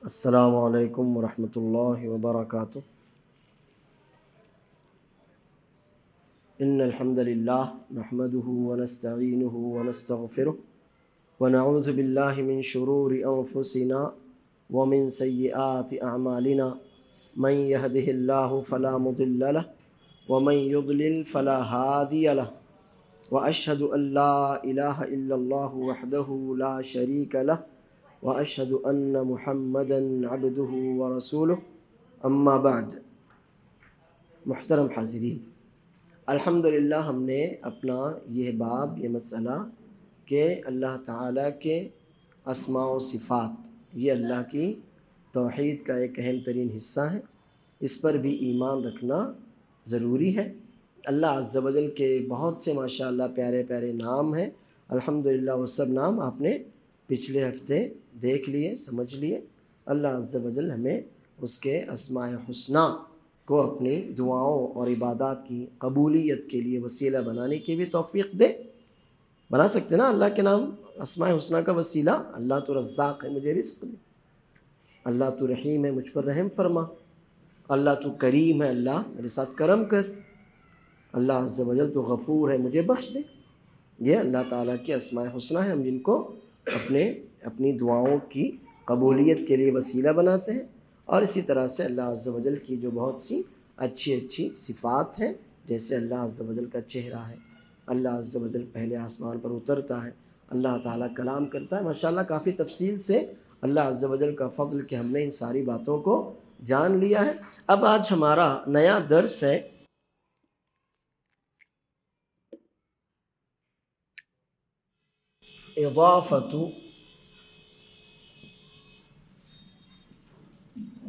السلام علیکم ورحمۃ اللہ وبرکاتہ۔ ان الحمد للہ نحمده ونستعینه ونستغفره ونعوذ باللہ من شرور انفسنا ومن سیئات اعمالنا من يهده اللہ فلا مضل له ومن يضلل فلا هادی له واشهد ان لا الہ الا اللہ وحدہ لا شریک له واشهد ان محمدا عبدہ ورسولہ اما بعد۔ محترم حاضرین، الحمدللہ ہم نے اپنا یہ باب، یہ مسئلہ کہ اللہ تعالیٰ کے اسماء و صفات یہ اللہ کی توحید کا ایک اہم ترین حصہ ہے، اس پر بھی ایمان رکھنا ضروری ہے۔ اللہ عز و جل کے بہت سے ماشاءاللہ پیارے پیارے نام ہیں، الحمدللہ وہ سب نام آپ نے پچھلے ہفتے دیکھ لیے، سمجھ لیے۔ اللہ عز و جل ہمیں اس کے اسماء حسنہ کو اپنی دعاؤں اور عبادات کی قبولیت کے لیے وسیلہ بنانے کی بھی توفیق دے۔ بنا سکتے نا اللہ کے نام اسماء حسنہ کا وسیلہ؟ اللہ تو رزاق ہے، مجھے رزق دے، اللہ تو رحیم ہے، مجھ پر رحم فرما، اللہ تو کریم ہے، اللہ میرے ساتھ کرم کر، اللہ عز و جل تو غفور ہے، مجھے بخش دے۔ یہ اللہ تعالیٰ کے اسماء حسنہ ہیں، ہم جن کو اپنی دعاؤں کی قبولیت کے لیے وسیلہ بناتے ہیں۔ اور اسی طرح سے اللہ عز و جل کی جو بہت سی اچھی اچھی صفات ہیں، جیسے اللہ عز و جل کا چہرہ ہے، اللہ عز و جل پہلے آسمان پر اترتا ہے، اللہ تعالیٰ کلام کرتا ہے، ماشاءاللہ کافی تفصیل سے اللہ عز و جل کا فضل کہ ہم نے ان ساری باتوں کو جان لیا ہے۔ اب آج ہمارا نیا درس ہے اضافت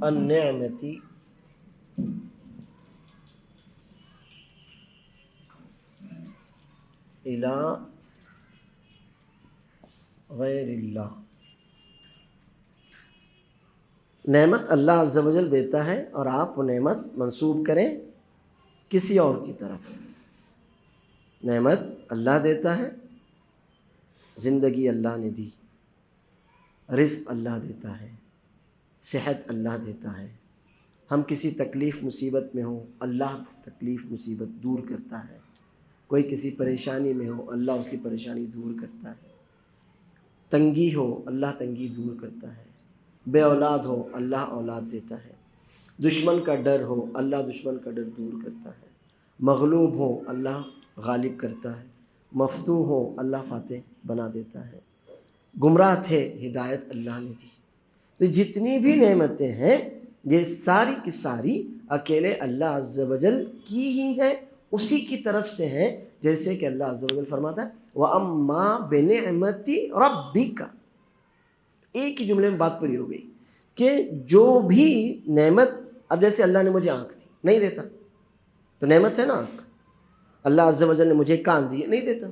النعمت الی غیر اللہ۔ نعمت اللہ عز و جل دیتا ہے اور آپ وہ نعمت منسوب کریں کسی اور کی طرف۔ نعمت اللہ دیتا ہے، زندگی اللہ نے دی، رزق اللہ دیتا ہے، صحت اللہ دیتا ہے، ہم کسی تکلیف مصیبت میں ہوں اللہ تکلیف مصیبت دور کرتا ہے، کوئی کسی پریشانی میں ہو اللہ اس کی پریشانی دور کرتا ہے، تنگی ہو اللہ تنگی دور کرتا ہے، بے اولاد ہو اللہ اولاد دیتا ہے، دشمن کا ڈر ہو اللہ دشمن کا ڈر دور کرتا ہے، مغلوب ہو اللہ غالب کرتا ہے، مفتوح ہو اللہ فاتح بنا دیتا ہے، گمراہ تھے ہدایت اللہ نے دی۔ تو جتنی بھی نعمتیں ہیں یہ ساری کی ساری اکیلے اللہ عز و جل کی ہی ہیں، اسی کی طرف سے ہیں، جیسے کہ اللہ عز و جل فرماتا ہے وَأَمَّا بِنِعْمَتِ رَبِّكَ۔ ایک ہی جملے میں بات پوری ہو گئی کہ جو بھی نعمت، اب جیسے اللہ نے مجھے آنکھ دی، نہیں دیتا تو نعمت ہے نا آنکھ، اللہ عز و جل نے مجھے کان دیے، نہیں دیتا،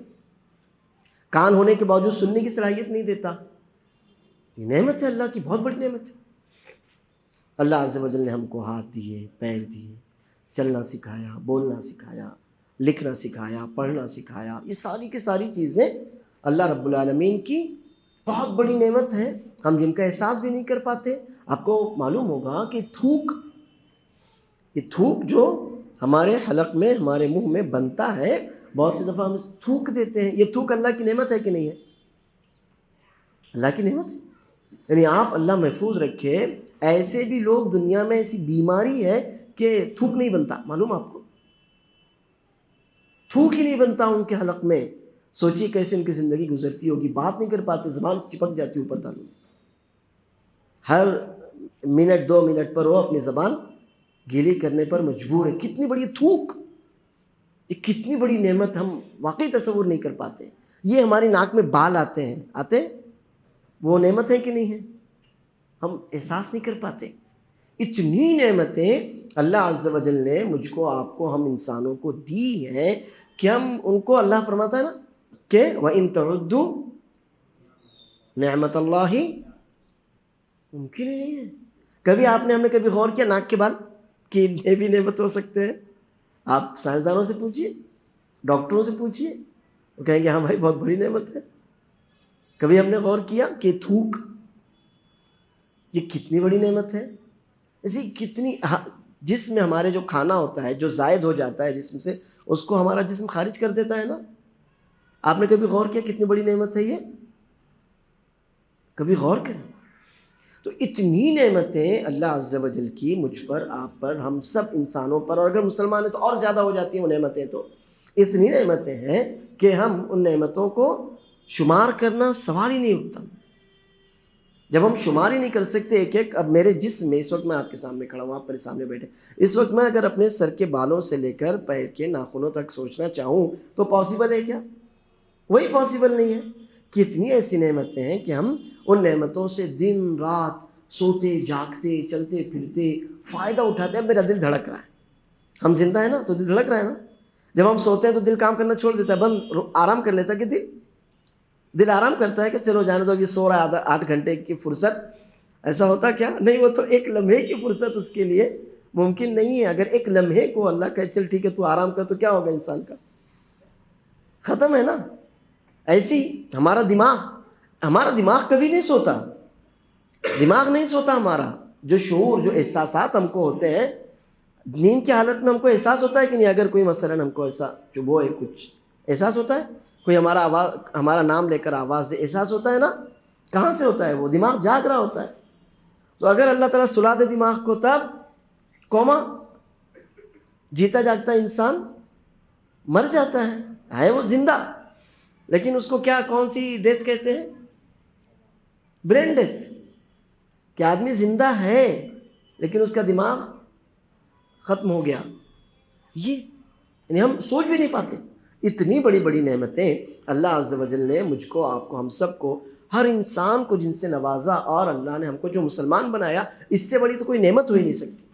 کان ہونے کے باوجود سننے کی صلاحیت نہیں دیتا، یہ نعمت ہے اللہ کی، بہت بڑی نعمت ہے۔ اللہ عز و جل نے ہم کو ہاتھ دیے، پیر دیے، چلنا سکھایا، بولنا سکھایا، لکھنا سکھایا، پڑھنا سکھایا، یہ ساری کی ساری چیزیں اللہ رب العالمین کی بہت بڑی نعمت ہیں، ہم جن کا احساس بھی نہیں کر پاتے۔ آپ کو معلوم ہوگا کہ یہ تھوک جو ہمارے حلق میں، ہمارے منہ میں بنتا ہے، بہت سی دفعہ ہم تھوک دیتے ہیں، یہ تھوک اللہ کی نعمت ہے کہ نہیں ہے؟ اللہ کی نعمت ہے، یعنی آپ اللہ محفوظ رکھے، ایسے بھی لوگ دنیا میں ایسی بیماری ہے کہ تھوک نہیں بنتا، معلوم آپ کو، تھوک ہی نہیں بنتا ان کے حلق میں۔ سوچیے کیسے ان کی زندگی گزرتی ہوگی، بات نہیں کر پاتے، زبان چپک جاتی اوپر تالوں، ہر منٹ 2 منٹ پر وہ اپنی زبان گیلی کرنے پر مجبور ہے۔ کتنی بڑی تھوک، یہ کتنی بڑی نعمت ہم واقعی تصور نہیں کر پاتے۔ یہ ہماری ناک میں بال آتے ہیں، وہ نعمت ہے کہ نہیں ہے؟ ہم احساس نہیں کر پاتے۔ اتنی نعمتیں اللہ عز و جل نے مجھ کو، آپ کو، ہم انسانوں کو دی ہیں کہ ہم ان کو، اللہ فرماتا ہے نا کہ وَإِن تَعُدُّوا نعمت اللہ ممکن ہی نہیں ہے۔ کبھی آپ نے، ہم نے کبھی غور کیا ناک کے بال کہ یہ بھی نعمت ہو سکتے ہیں؟ آپ سائنسدانوں سے پوچھیے، ڈاکٹروں سے پوچھیے، وہ کہیں گے ہاں بھائی بہت بڑی نعمت ہے۔ کبھی ہم نے غور کیا کہ تھوک یہ کتنی بڑی نعمت ہے. اسی کتنی جسم میں ہمارے جو کھانا ہوتا ہے جو زائد ہو جاتا ہے جسم سے، اس کو ہمارا جسم خارج کر دیتا ہے نا. آپ نے کبھی غور کیا کتنی بڑی نعمت ہے یہ؟ کبھی غور کریں. تو اتنی نعمتیں اللہ عز و جل کی مجھ پر، آپ پر، ہم سب انسانوں پر، اور اگر مسلمان ہیں تو اور زیادہ ہو جاتی ہیں وہ نعمتیں. تو اتنی نعمتیں ہیں کہ ہم ان نعمتوں کو شمار کرنا سوال ہی نہیں اٹھتا. جب ہم شمار ہی نہیں کر سکتے ایک ایک، اب میرے جسم میں اس وقت میں آپ کے سامنے کھڑا ہوں، آپ میرے سامنے بیٹھے، اس وقت میں اگر اپنے سر کے بالوں سے لے کر پیر کے ناخنوں تک سوچنا چاہوں تو پاسبل ہے کیا؟ وہی پاسبل نہیں ہے. کتنی ایسی نعمتیں ہیں کہ ہم ان نعمتوں سے دن رات سوتے جاگتے چلتے پھرتے فائدہ اٹھاتے ہیں. اب میرا دل دھڑک رہا ہے، ہم زندہ ہیں نا تو دل دھڑک رہا ہے نا. جب ہم سوتے ہیں تو دل کام کرنا چھوڑ دیتا ہے، بند آرام کر لیتا ہے کہ دل آرام کرتا ہے کہ چلو جانے دو، یہ سو رہا ہے 8 گھنٹے کی فرصت. ایسا ہوتا کیا؟ نہیں، وہ تو ایک لمحے کی فرصت اس کے لیے ممکن نہیں ہے. اگر ایک لمحے کو اللہ کہے چل ٹھیک ہے تو آرام کر، تو کیا ہوگا انسان کا؟ ختم ہے نا. ایسی ہمارا دماغ کبھی نہیں سوتا. دماغ نہیں سوتا ہمارا. جو شعور، جو احساسات ہم کو ہوتے ہیں نیند کی حالت میں، ہم کو احساس ہوتا ہے کہ نہیں؟ اگر کوئی مثلاً ہم کو ایسا چبھوئے، کچھ احساس ہوتا ہے؟ کوئی ہمارا نام لے کر آواز دے، احساس ہوتا ہے نا؟ کہاں سے ہوتا ہے؟ وہ دماغ جاگ رہا ہوتا ہے. تو اگر اللہ تعالیٰ سلا دے دماغ کو، تب کوما، جیتا جاگتا انسان مر جاتا ہے وہ زندہ، لیکن اس کو کیا، کون سی ڈیتھ کہتے ہیں؟ Brain death. کہ آدمی زندہ ہے لیکن اس کا دماغ ختم ہو گیا. یہ یعنی ہم سوچ بھی نہیں پاتے. اتنی بڑی بڑی نعمتیں اللہ عز و جل نے مجھ کو، آپ کو، ہم سب کو، ہر انسان کو جن سے نوازا، اور اللہ نے ہم کو جو مسلمان بنایا، اس سے بڑی تو کوئی نعمت ہو ہی نہیں سکتی.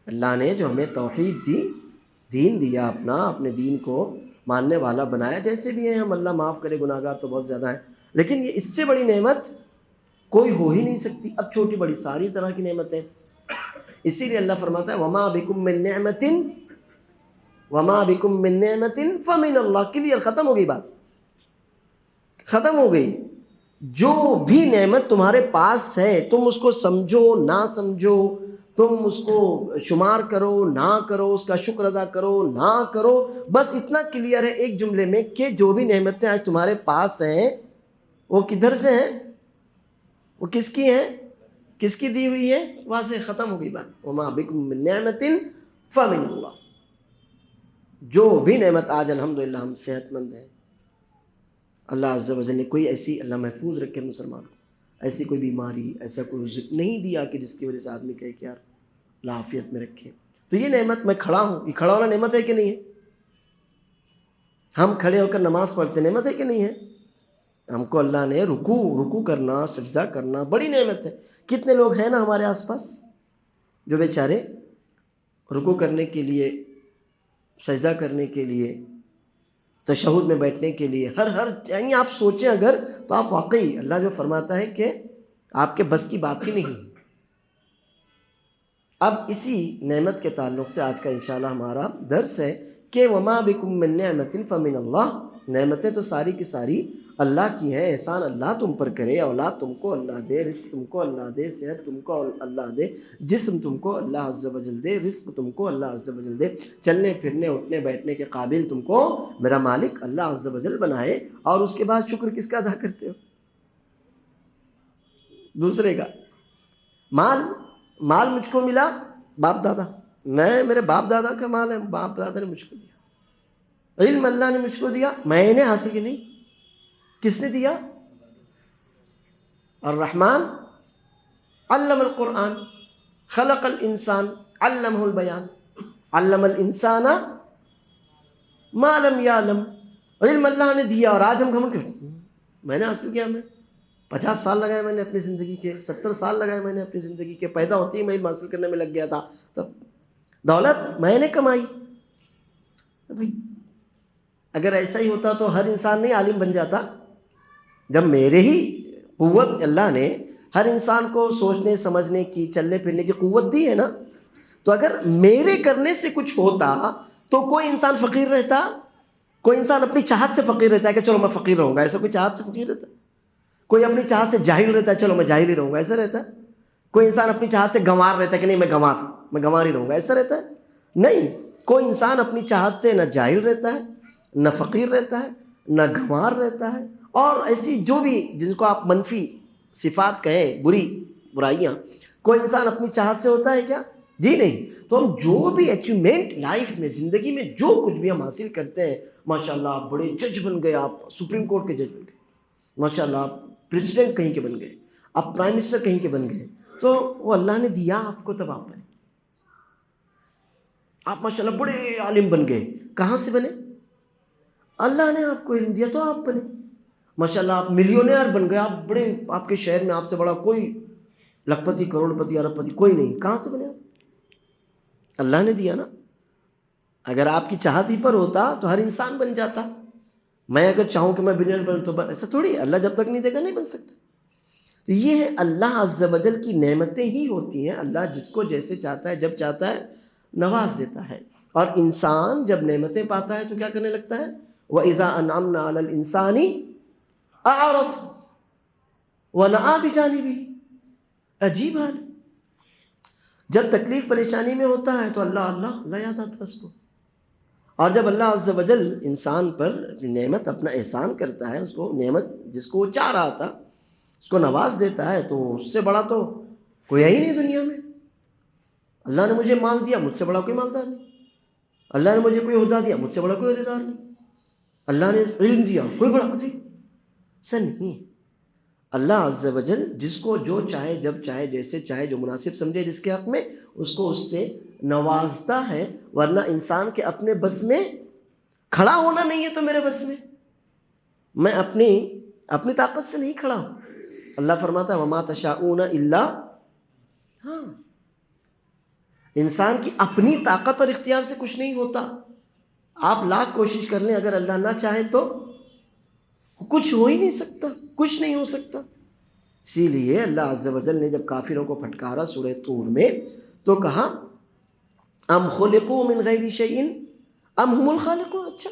اللہ نے جو ہمیں توحید دی، دین دیا اپنے دین کو ماننے والا بنایا. جیسے بھی ہیں ہم، اللہ معاف کرے، گناہ گار تو بہت زیادہ ہیں، لیکن یہ اس سے بڑی نعمت کوئی ہو ہی نہیں سکتی. اب چھوٹی بڑی ساری طرح کی نعمتیں. اسی لیے اللہ فرماتا ہے وَمَا بِكُم مِّن نِعْمَةٍ فَمِنَ اللَّهِ. کلیئر، ختم ہو گئی بات، ختم ہو گئی. جو بھی نعمت تمہارے پاس ہے، تم اس کو سمجھو نہ سمجھو، تم اس کو شمار کرو نہ کرو، اس کا شکر ادا کرو نہ کرو، بس اتنا کلیئر ہے ایک جملے میں کہ جو بھی نعمتیں آج تمہارے پاس ہیں وہ کدھر سے ہیں؟ وہ کس کی ہیں؟ کس کی دی ہوئی ہے؟ واضح، ختم ہو گئی بات. وَمَا بِكُم مِّن نِعْمَةٍ فَمِنَ اللَّهِ. جو بھی نعمت آج الحمدللہ ہم صحت مند ہیں، اللہ عز و جل نے کوئی ایسی، اللہ محفوظ رکھے مسلمان کو، ایسی کوئی بیماری، ایسا کوئی رزق نہیں دیا کہ جس کی وجہ سے آدمی کہے کہ یار اللہ عافیت میں رکھے. تو یہ نعمت، میں کھڑا ہوں، یہ کھڑا ہونا نعمت ہے کہ نہیں ہے؟ ہم کھڑے ہو کر نماز پڑھتے، نعمت ہے کہ نہیں ہے؟ ہم کو اللہ نے رکوع کرنا، سجدہ کرنا بڑی نعمت ہے. کتنے لوگ ہیں نا ہمارے آس پاس جو بیچارے رکوع کرنے کے لیے، سجدہ کرنے کے لیے، تشہد میں بیٹھنے کے لیے، ہر یعنی آپ سوچیں اگر، تو آپ واقعی، اللہ جو فرماتا ہے کہ آپ کے بس کی بات ہی نہیں. اب اسی نعمت کے تعلق سے آج کا انشاءاللہ ہمارا درس ہے کہ وَمَا بِكُم مِّن نِعْمَةٍ فَمِنَ اللَّهِ. نعمتیں تو ساری کی ساری اللہ کی ہیں. احسان اللہ تم پر کرے، اولاد تم کو اللہ دے، رزق تم کو اللہ دے، صحت تم کو اللہ دے، جسم تم کو اللہ عز و جل دے، رزق تم کو اللہ عز و جل دے، چلنے پھرنے اٹھنے بیٹھنے کے قابل تم کو میرا مالک اللہ عز و جل بنائے. اور اس کے بعد شکر کس کا ادا کرتے ہو؟ دوسرے کا. مال مجھ کو ملا باپ دادا، میرے باپ دادا کا مال ہے، باپ دادا نے مجھ کو دیا. علم اللہ نے مجھ کو دیا، میں نے حاصل کی نہیں. کس نے دیا؟ الرحمن علم القرآن، خلق الانسان، علمہ البیان، علم الانسان ما لم یعلم. علم اللہ نے دیا، اور آج ہم گھمنڈ کرتے میں نے حاصل کیا. میں 50 سال لگائے میں نے اپنی زندگی کے، 70 سال لگائے میں نے اپنی زندگی کے. پیدا ہوتی ہی میں علم حاصل کرنے میں لگ گیا تھا. تب دولت میں نے کمائی. بھائی اگر ایسا ہی ہوتا تو ہر انسان نہیں عالم بن جاتا. جب میرے ہی قوت اللہ نے ہر انسان کو سوچنے سمجھنے کی، چلنے پھرنے کی قوت دی ہے نا، تو اگر میرے کرنے سے کچھ ہوتا تو کوئی انسان فقیر رہتا؟ کوئی انسان اپنی چاہت سے فقیر رہتا ہے کہ چلو میں فقیر رہوں گا؟ ایسا کوئی چاہت سے فقیر رہتا؟ کوئی اپنی چاہت سے جاہل رہتا ہے، چلو میں جاہل ہی رہوں گا، ایسا رہتا ہے؟ کوئی انسان اپنی چاہت سے گنوار رہتا ہے کہ نہیں میں گنوار ہی رہوں گا، ایسا رہتا ہے؟ نہیں، کوئی انسان اپنی چاہت سے نہ جاہل رہتا ہے، نہ فقیر رہتا ہے، نہ گنوار رہتا ہے، اور ایسی جو بھی جن کو آپ منفی صفات کہیں، برائیاں، کوئی انسان اپنی چاہت سے ہوتا ہے کیا؟ جی نہیں۔ تو ہم جو بھی اچیومنٹ لائف میں، زندگی میں جو کچھ بھی ہم حاصل کرتے ہیں، ماشاءاللہ آپ بڑے جج بن گئے، آپ سپریم کورٹ کے جج بن گئے، ماشاءاللہ آپ پریزیڈنٹ کہیں کے بن گئے، آپ پرائم منسٹر کہیں کے بن گئے، تو وہ اللہ نے دیا آپ کو، تب آپ بنے۔ آپ ماشاءاللہ بڑے عالم بن گئے، کہاں سے بنے؟ اللہ نے آپ کو علم دیا تو آپ بنے۔ ماشاءاللہ آپ ملینئر بن گئے، آپ بڑے، آپ کے شہر میں آپ سے بڑا کوئی لاکھ پتی، کروڑ پتی، ارب پتی کوئی نہیں، کہاں سے بنے آپ؟ اللہ نے دیا نا۔ اگر آپ کی چاہت ہی پر ہوتا تو ہر انسان بن جاتا۔ میں اگر چاہوں کہ میں بلینئر بنوں تو ایسا تھوڑی ہے، اللہ جب تک نہیں دے گا نہیں بن سکتا۔ تو یہ ہے اللہ عز و جل کی نعمتیں ہی ہوتی ہیں، اللہ جس کو جیسے چاہتا ہے، جب چاہتا ہے نواز دیتا ہے۔ اور انسان جب نعمتیں پاتا ہے تو کیا کرنے لگتا ہے؟ وَإِذَا أَنْعَمْنَا عَلَى الْإِنسَانِ أَعْرَضَ وَنَأَىٰ بِجَانِبِهِ۔ عجیب حال، جب تکلیف پریشانی میں ہوتا ہے تو اللہ یاد آتا ہے اس کو، اور جب اللہ عز و جل انسان پر نعمت اپنا احسان کرتا ہے، اس کو نعمت جس کو وہ چاہ رہا تھا اس کو نواز دیتا ہے، تو اس سے بڑا تو کوئی ہے ہی نہیں دنیا میں۔ اللہ نے مجھے مال دیا، مجھ سے بڑا کوئی مالدار نہیں۔ اللہ نے مجھے کوئی عہدہ دیا، مجھ سے بڑا کوئی عہدیدار نہیں۔ اللہ نے علم دیا، کوئی بڑا نہیں، ایسا نہیں ہے۔ اللہ عز و جل جس کو جو چاہے، جب چاہے، جیسے چاہے، جو مناسب سمجھے جس کے حق میں، اس کو اس سے نوازتا ہے۔ ورنہ انسان کے اپنے بس میں کھڑا ہونا نہیں ہے، تو میرے بس میں اپنی طاقت سے نہیں کھڑا ہوں۔ اللہ فرماتا ہے وَمَا تَشَاءُونَ إِلَّا، ہاں، انسان کی اپنی طاقت اور اختیار سے کچھ نہیں ہوتا۔ آپ لاکھ کوشش کر لیں، اگر اللہ نہ چاہے تو کچھ ہو ہی نہیں سکتا، کچھ نہیں ہو سکتا۔ اسی لیے اللہ عز و جل نے جب کافروں کو پھٹکارا سورہ طور میں تو کہا ام خلقوا من غیر شیء ام هم الخالقون۔ اچھا،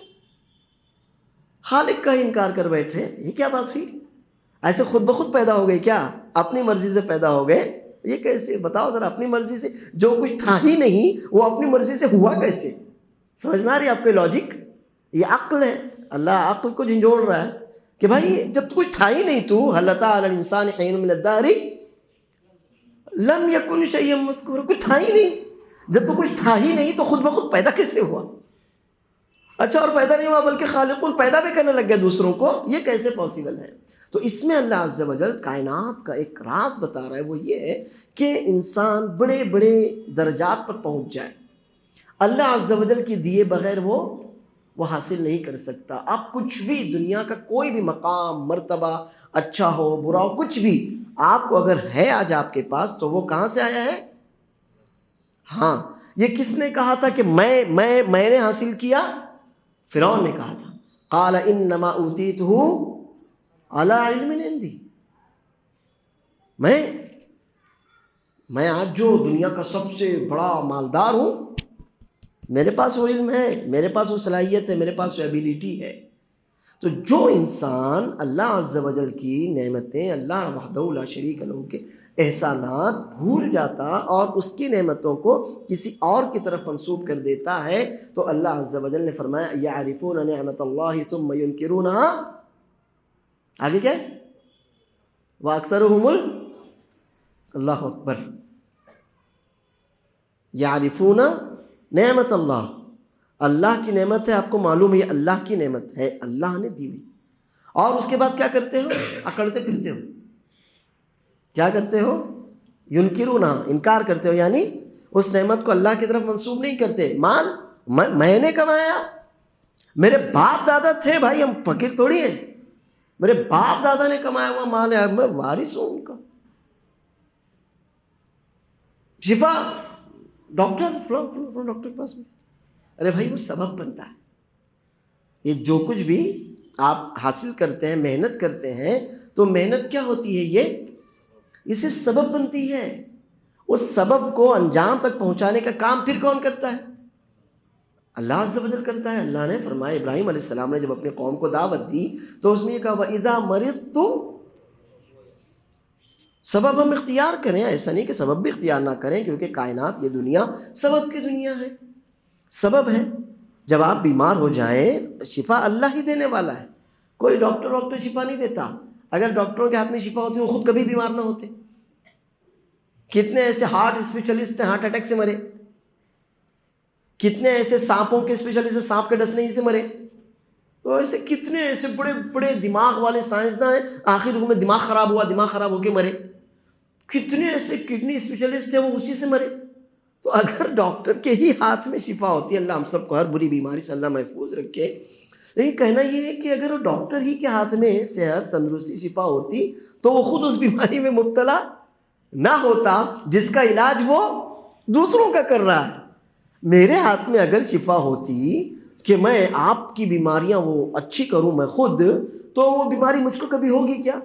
خالق کا ہی انکار کر بیٹھے، یہ کیا بات ہوئی؟ ایسے خود بخود پیدا ہو گئے کیا؟ اپنی مرضی سے پیدا ہو گئے؟ یہ کیسے؟ بتاؤ ذرا، اپنی مرضی سے جو کچھ تھا ہی نہیں وہ اپنی مرضی سے ہوا کیسے؟ سمجھ میں آ رہی ہے آپ کو لاجک؟ یہ عقل ہے، اللہ عقل کو جھنجھوڑ رہا ہے کہ بھائی جب کچھ تھا ہی نہیں، تو هل أتى على الإنسان حين من الدهر لم يكن شيئا مذكورا، کچھ تھا ہی نہیں۔ جب تو کچھ تھا ہی نہیں تو خود بخود پیدا کیسے ہوا؟ اچھا، اور پیدا نہیں ہوا بلکہ خالقون پیدا بھی کرنے لگ گئے دوسروں کو، یہ کیسے پاسبل ہے؟ تو اس میں اللہ عز و جل کائنات کا ایک راز بتا رہا ہے، وہ یہ ہے کہ انسان بڑے بڑے درجات پر پہنچ جائے، اللہ عز و جل کی دیے بغیر وہ حاصل نہیں کر سکتا۔ آپ کچھ بھی دنیا کا کوئی بھی مقام، مرتبہ، اچھا ہو برا ہو، کچھ بھی آپ کو اگر ہے آج آپ کے پاس، تو وہ کہاں سے آیا ہے؟ ہاں، یہ کس نے کہا تھا کہ میں نے حاصل کیا؟ فرعون نے کہا تھا قال انما اوتیتہ علی علم عندی، میں آج جو دنیا کا سب سے بڑا مالدار ہوں، میرے پاس وہ علم ہے، میرے پاس وہ صلاحیت ہے، میرے پاس وہ ایبیلیٹی ہے۔ تو جو انسان اللہ عز و جل کی نعمتیں، اللہ وحدہ لا شریک لہ کے احسانات بھول جاتا اور اس کی نعمتوں کو کسی اور کی طرف منسوب کر دیتا ہے، تو اللہ عز و جل نے فرمایا یعرفون نعمت اللہ ثم ینکرونها، آگے کیا ہے؟ وَأَكْثَرُهُمُ اللہ اکبر، یعرفون نعمت اللہ، اللہ کی نعمت ہے، آپ کو معلوم ہے اللہ کی نعمت ہے، اللہ نے دی ہوئی، اور اس کے بعد کیا کرتے ہو؟ اکڑتے پھرتے ہو۔ کیا کرتے ہو؟ ینکرونہ، انکار کرتے ہو، یعنی اس نعمت کو اللہ کی طرف منسوب نہیں کرتے۔ میں نے کمایا، میرے باپ دادا تھے، بھائی ہم فقیر تھوڑی ہیں، میرے باپ دادا نے کمایا ہوا مال ہے، میں وارث ہوں ان کا۔ شفا ڈاکٹر فلاں ڈاکٹر کے پاس میں، ارے بھائی وہ سبب بنتا ہے۔ یہ جو کچھ بھی آپ حاصل کرتے ہیں، محنت کرتے ہیں، تو محنت کیا ہوتی ہے؟ یہ صرف سبب بنتی ہے۔ اس سبب کو انجام تک پہنچانے کا کام پھر کون کرتا ہے؟ اللہ عز و جل کرتا ہے۔ اللہ نے فرمایا، ابراہیم علیہ السلام نے جب اپنے قوم کو دعوت دی تو اس میں یہ کہا وَإِذَا مَرِضْتُ سبب ہم اختیار کریں، ایسا نہیں کہ سبب بھی اختیار نہ کریں، کیونکہ کائنات، یہ دنیا سبب کی دنیا ہے، سبب ہے۔ جب آپ بیمار ہو جائیں، شفا اللہ ہی دینے والا ہے، کوئی ڈاکٹر شفا نہیں دیتا۔ اگر ڈاکٹروں کے ہاتھ میں شفا ہوتی وہ خود کبھی بیمار نہ ہوتے۔ کتنے ایسے ہارٹ اسپیشلسٹ ہیں ہارٹ اٹیک سے مرے، کتنے ایسے سانپوں کے اسپیشلسٹ سانپ کے ڈسنے سے مرے، تو ایسے کتنے ایسے بڑے بڑے دماغ والے سائنسداں ہیں، آخر میں دماغ خراب ہوا، دماغ خراب ہو کے مرے۔ کتنے ایسے کڈنی اسپیشلسٹ ہیں، وہ اسی سے مرے۔ تو اگر ڈاکٹر کے ہی ہاتھ میں شفا ہوتی ہے، اللہ ہم سب کو ہر بری بیماری سے اللہ محفوظ رکھے، لیکن کہنا یہ ہے کہ اگر وہ ڈاکٹر ہی کے ہاتھ میں صحت، تندرستی، شفا ہوتی تو وہ خود اس بیماری میں مبتلا نہ ہوتا جس کا علاج وہ دوسروں کا کر رہا ہے۔ میرے ہاتھ میں اگر شفا ہوتی کہ میں آپ کی بیماریاں وہ اچھی کروں میں خود، تو وہ بیماری مجھ کو کبھی ہوگی کیا؟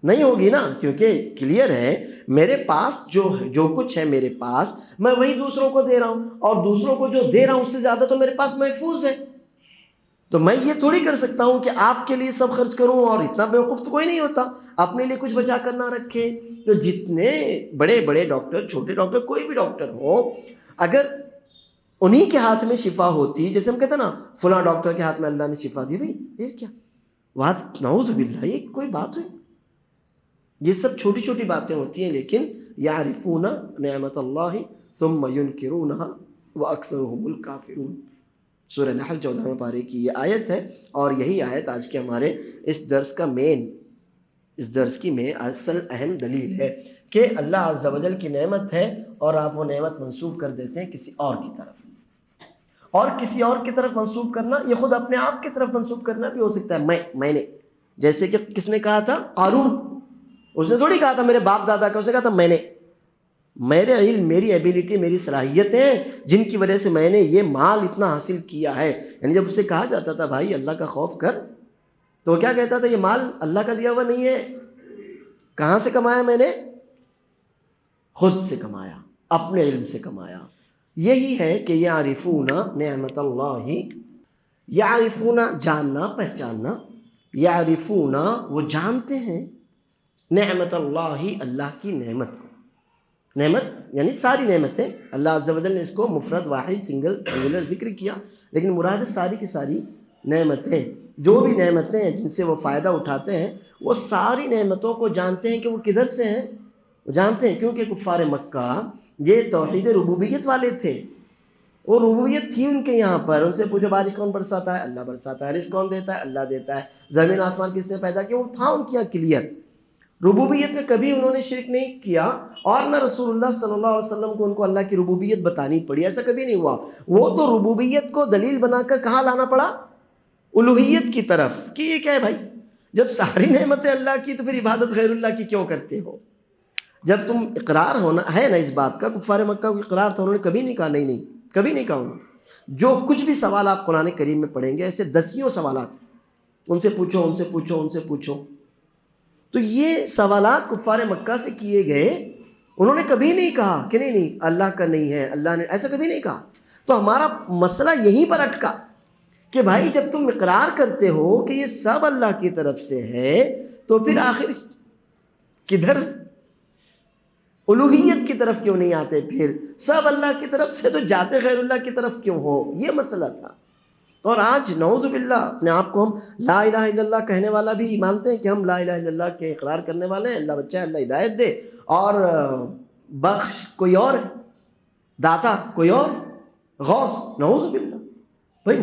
نہیں ہوگی نا، کیونکہ کلیئر ہے میرے پاس جو کچھ ہے میرے پاس، میں وہی دوسروں کو دے رہا ہوں، اور دوسروں کو جو دے رہا ہوں اس سے زیادہ تو میرے پاس محفوظ ہے۔ تو میں یہ تھوڑی کر سکتا ہوں کہ آپ کے لیے سب خرچ کروں، اور اتنا بیوقوف تو کوئی نہیں ہوتا اپنے لیے کچھ بچا کر نہ رکھے۔ تو جتنے بڑے بڑے ڈاکٹر، چھوٹے ڈاکٹر، کوئی بھی ڈاکٹر ہو، اگر انہی کے ہاتھ میں شفا ہوتی، جیسے ہم کہتے ہیں نا فلاں ڈاکٹر کے ہاتھ میں اللہ نے شفا دی، بھائی یہ کیا بات، نعوذ باللہ، یہ کوئی بات ہے؟ یہ سب چھوٹی چھوٹی باتیں ہوتی ہیں، لیکن یعرفون نعمت اللہ ثم ینکرونہا واکثرہم الکافرون۔ سورہ نحل 14 پارے کی یہ آیت ہے، اور یہی آیت آج کے ہمارے اس درس کی اصل اہم دلیل ہے کہ اللہ عز و جل کی نعمت ہے، اور آپ وہ نعمت منسوب کر دیتے ہیں کسی اور کی طرف۔ اور کسی اور کی طرف منسوب کرنا، یہ خود اپنے آپ کی طرف منسوب کرنا بھی ہو سکتا ہے، میں نے، جیسے کہ کس نے کہا تھا؟ قارون۔ اس نے تھوڑی کہا تھا میرے باپ دادا کا، اس نے کہا تھا میں نے، میرے علم، میری ایبیلٹی، میری صلاحیتیں جن کی وجہ سے میں نے یہ مال اتنا حاصل کیا ہے۔ یعنی جب اس سے کہا جاتا تھا بھائی اللہ کا خوف کر، تو وہ کیا کہتا تھا؟ یہ مال اللہ کا دیا ہوا نہیں ہے، کہاں سے کمایا میں نے؟ خود سے کمایا، اپنے علم سے کمایا۔ یہی ہے کہ یعرفون نعمت اللہ، یعرفون جاننا، پہچاننا، یعرفون وہ جانتے ہیں، نعمت اللہ اللہ کی نعمت کو۔ نعمت یعنی ساری نعمتیں، اللہ عز و جل نے اس کو مفرد، واحد، سنگولر ذکر کیا، لیکن مراد ہے ساری کی ساری نعمتیں۔ جو بھی نعمتیں ہیں جن سے وہ فائدہ اٹھاتے ہیں، وہ ساری نعمتوں کو جانتے ہیں کہ وہ کدھر سے ہیں، وہ جانتے ہیں، کیونکہ کفار مکہ یہ توحید ربوبیت والے تھے، وہ ربوبیت تھی ان کے یہاں پر۔ ان سے پوچھو بارش کون برساتا ہے؟ اللہ برساتا ہے۔ رزق کون دیتا ہے؟ اللہ دیتا ہے۔ زمین آسمان کس نے پیدا کیا؟ وہ تھا ان کے یہاں کلیئر۔ ربوبیت میں کبھی انہوں نے شرک نہیں کیا، اور نہ رسول اللہ صلی اللہ علیہ وسلم کو ان کو اللہ کی ربوبیت بتانی پڑی، ایسا کبھی نہیں ہوا۔ وہ تو ربوبیت کو دلیل بنا کر کہاں لانا پڑا؟ الوہیت کی طرف، کہ یہ کیا ہے بھائی، جب ساری نعمتیں اللہ کی تو پھر عبادت غیر اللہ کی کیوں کرتے ہو؟ جب تم اقرار ہونا ہے نا اس بات کا، کفار مکہ کو اقرار تھا، انہوں نے کبھی نہیں کہا نہیں، کبھی نہیں کہا انہوں نے۔ جو کچھ بھی سوال آپ قرآن کریم میں پڑھیں گے، ایسے دسیوں سوالات، ان سے پوچھو، ان سے پوچھو، ان سے پوچھو، تو یہ سوالات کفار مکہ سے کیے گئے، انہوں نے کبھی نہیں کہا کہ نہیں اللہ کا نہیں ہے، اللہ نے ایسا کبھی نہیں کہا۔ تو ہمارا مسئلہ یہیں پر اٹکا کہ بھائی جب تم اقرار کرتے ہو کہ یہ سب اللہ کی طرف سے ہے، تو پھر آخر کدھر الوہیت کی طرف کیوں نہیں آتے؟ پھر سب اللہ کی طرف سے تو جاتے غیر اللہ کی طرف کیوں ہو؟ یہ مسئلہ تھا۔ اور آج نعوذ باللہ اپنے آپ کو ہم لا الہ الا اللہ کہنے والا بھی مانتے ہیں کہ ہم لا الہ الا اللہ کے اقرار کرنے والے ہیں، اللہ بچہ ہے، اللہ ہدایت دے، اور بخش کوئی اور ہے، داتا کوئی اور، غوث، نعوذ باللہ۔ بھائی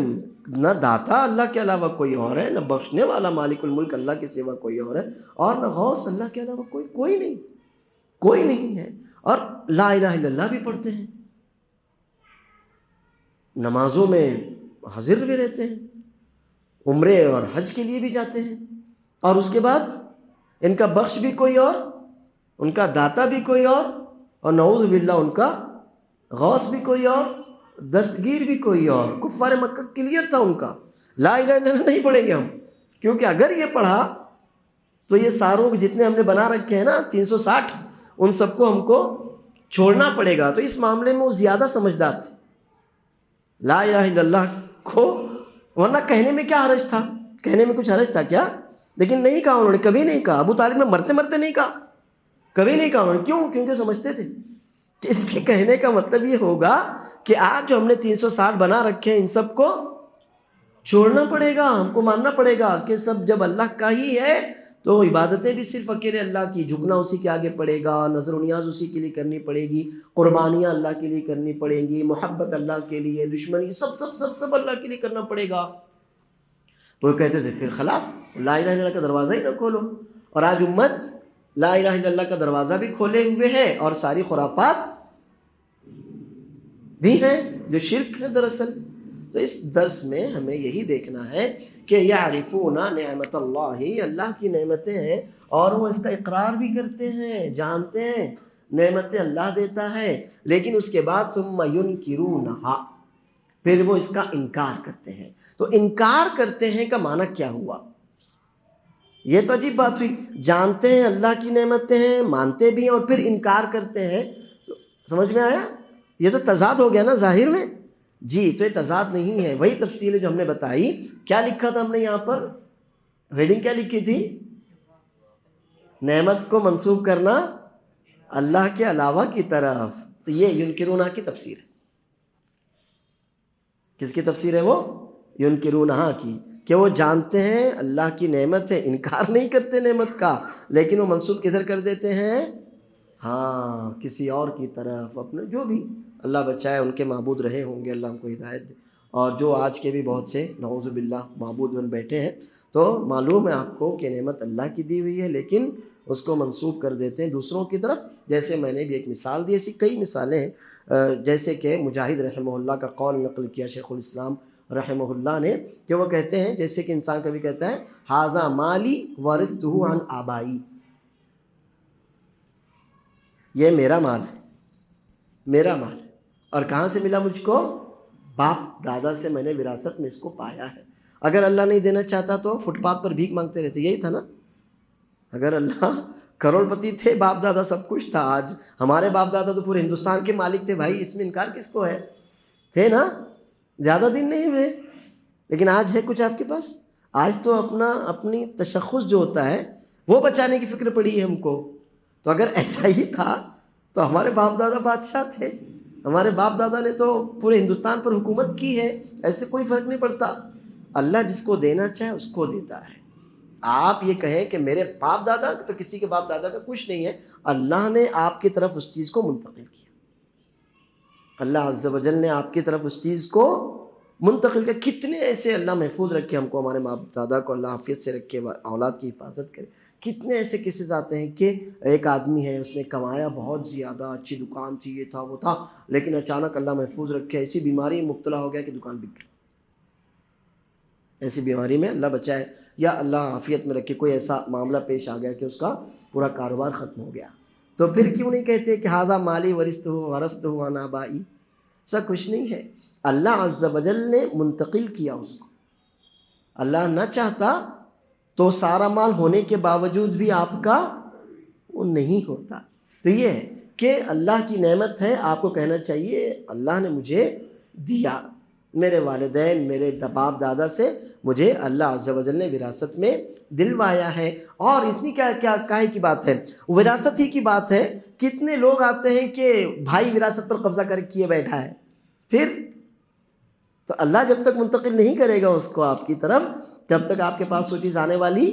نہ داتا اللہ کے علاوہ کوئی اور ہے، نہ بخشنے والا مالک الملک اللہ کے سوا کوئی اور ہے، اور نہ غوث اللہ کے علاوہ کوئی نہیں ہے۔ اور لا الہ الا اللہ بھی پڑھتے ہیں، نمازوں میں حاضر بھی رہتے ہیں، عمرے اور حج کے لیے بھی جاتے ہیں، اور اس کے بعد ان کا بخش بھی کوئی اور، ان کا داتا بھی کوئی اور نعوذ باللہ ان کا غوث بھی کوئی اور، دستگیر بھی کوئی اور۔ کفار مکہ کلیئر تھا ان کا، لا الہ الا اللہ نہیں پڑھیں گے ہم، کیونکہ اگر یہ پڑھا تو یہ ساروں جتنے ہم نے بنا رکھے ہیں نا 360، ان سب کو ہم کو چھوڑنا پڑے گا۔ تو اس معاملے میں وہ زیادہ سمجھدار تھے لا الہ الا اللہ کو، ورنہ کہنے میں کیا حرج تھا؟ کہنے میں کچھ حرج تھا کیا؟ لیکن نہیں کہا انہوں نے، کبھی نہیں کہا۔ ابو طالب نے مرتے مرتے نہیں کہا کبھی نہیں کہا انہوں نے. کیوں؟ کیونکہ سمجھتے تھے کہ اس کے کہنے کا مطلب یہ ہوگا کہ آج جو ہم نے 360 بنا رکھے ہیں ان سب کو چھوڑنا پڑے گا، ہم کو ماننا پڑے گا کہ سب جب اللہ کا ہی ہے تو عبادتیں بھی صرف اکیلے اللہ کی، جھکنا اسی کے آگے پڑے گا، نظر و نیاز اسی کے لیے کرنی پڑے گی، قربانیاں اللہ کے لیے کرنی پڑیں گی، محبت اللہ کے لیے، دشمنی سب سب سب سب اللہ کے لیے کرنا پڑے گا. تو وہ کہتے تھے پھر خلاص لا الہ الا اللہ کا دروازہ ہی نہ کھولو. اور آج امت لا الہ الا اللہ کا دروازہ بھی کھولے ہوئے ہے اور ساری خرافات بھی ہیں جو شرک ہے دراصل. تو اس درس میں ہمیں یہی دیکھنا ہے کہ یعرفون نعمت اللہ، اللہ کی نعمتیں ہیں اور وہ اس کا اقرار بھی کرتے ہیں، جانتے ہیں نعمتیں اللہ دیتا ہے، لیکن اس کے بعد ثم ینکرونہا، پھر وہ اس کا انکار کرتے ہیں. تو انکار کرتے ہیں کا معنی کیا ہوا؟ یہ تو عجیب بات ہوئی. جانتے ہیں اللہ کی نعمتیں ہیں، مانتے بھی ہیں اور پھر انکار کرتے ہیں. سمجھ میں آیا؟ یہ تو تضاد ہو گیا نا ظاہر میں. جی تو یہ تضاد نہیں ہے، وہی تفصیل ہے جو ہم نے بتائی. کیا لکھا تھا ہم نے یہاں پر؟ ہیڈنگ کیا لکھی تھی؟ نعمت کو منسوب کرنا اللہ کے علاوہ کی طرف. تو یہ ینکرونہ کی تفسیر ہے. کس کی تفسیر ہے وہ؟ ینکرونہ کی، کہ وہ جانتے ہیں اللہ کی نعمت ہے، انکار نہیں کرتے نعمت کا، لیکن وہ منسوب کدھر کر دیتے ہیں؟ ہاں کسی اور کی طرف. اپنے جو بھی اللہ بچائے ان کے معبود رہے ہوں گے، اللہ ہم کو ہدایت دے. اور جو آج کے بھی بہت سے نعوذ باللہ معبود بن بیٹھے ہیں، تو معلوم ہے آپ کو کہ نعمت اللہ کی دی ہوئی ہے لیکن اس کو منسوب کر دیتے ہیں دوسروں کی طرف. جیسے میں نے بھی ایک مثال دی، ایسی کئی مثالیں ہیں. جیسے کہ مجاہد رحمہ اللہ کا قول نقل کیا شیخ الاسلام رحمہ اللہ نے، کہ وہ کہتے ہیں جیسے کہ انسان کبھی کہتا ہے ھذا مالی ورثتہ عن آبائی، یہ میرا مال ہے، میرا مال ہے، اور کہاں سے ملا مجھ کو؟ باپ دادا سے میں نے وراثت میں اس کو پایا ہے. اگر اللہ نہیں دینا چاہتا تو فٹ پاتھ پر بھیک مانگتے رہتے. یہی تھا نا. اگر اللہ کروڑ پتی تھے، باپ دادا سب کچھ تھا، آج ہمارے باپ دادا تو پورے ہندوستان کے مالک تھے بھائی، اس میں انکار کس کو ہے؟ تھے نا، زیادہ دن نہیں ہوئے. لیکن آج ہے کچھ آپ کے پاس؟ آج تو اپنی تشخص جو ہوتا ہے وہ بچانے کی فکر پڑی ہے ہم کو. تو اگر ایسا ہی تھا تو ہمارے باپ دادا بادشاہ تھے، ہمارے باپ دادا نے تو پورے ہندوستان پر حکومت کی ہے. ایسے کوئی فرق نہیں پڑتا. اللہ جس کو دینا چاہے اس کو دیتا ہے. آپ یہ کہیں کہ میرے باپ دادا، تو کسی کے باپ دادا کا کچھ نہیں ہے، اللہ نے آپ کی طرف اس چیز کو منتقل کیا. اللہ عز و جل نے آپ کی طرف اس چیز کو منتقل کیا. کتنے ایسے اللہ محفوظ رکھے ہم کو، ہمارے باپ دادا کو اللہ عافیت سے رکھے، اولاد کی حفاظت کرے. کتنے ایسے کیسز آتے ہیں کہ ایک آدمی ہے، اس نے کمایا بہت زیادہ، اچھی دکان تھی، یہ تھا وہ تھا، لیکن اچانک اللہ محفوظ رکھے ایسی بیماری میں مبتلا ہو گیا کہ دکان بک گئی. ایسی بیماری میں اللہ بچائے، یا اللہ عافیت میں رکھے کوئی ایسا معاملہ پیش آ گیا کہ اس کا پورا کاروبار ختم ہو گیا. تو پھر کیوں نہیں کہتے کہ ھذا مالی ورثتہ عن آبائی؟ ایسا کچھ نہیں ہے. اللہ عز و جل نے منتقل کیا اس کو. اللہ نہ چاہتا تو سارا مال ہونے کے باوجود بھی آپ کا وہ نہیں ہوتا. تو یہ ہے کہ اللہ کی نعمت ہے. آپ کو کہنا چاہیے اللہ نے مجھے دیا، میرے والدین، میرے باپ دادا سے مجھے اللہ عز و جل نے وراثت میں دلوایا ہے. اور اتنی کیا کاہے کی بات ہے، وراثت ہی کی بات ہے. کتنے لوگ آتے ہیں کہ بھائی وراثت پر قبضہ کر کیے بیٹھا ہے، پھر تو اللہ جب تک منتقل نہیں کرے گا اس کو آپ کی طرف، تب تک آپ کے پاس وہ چیز آنے والی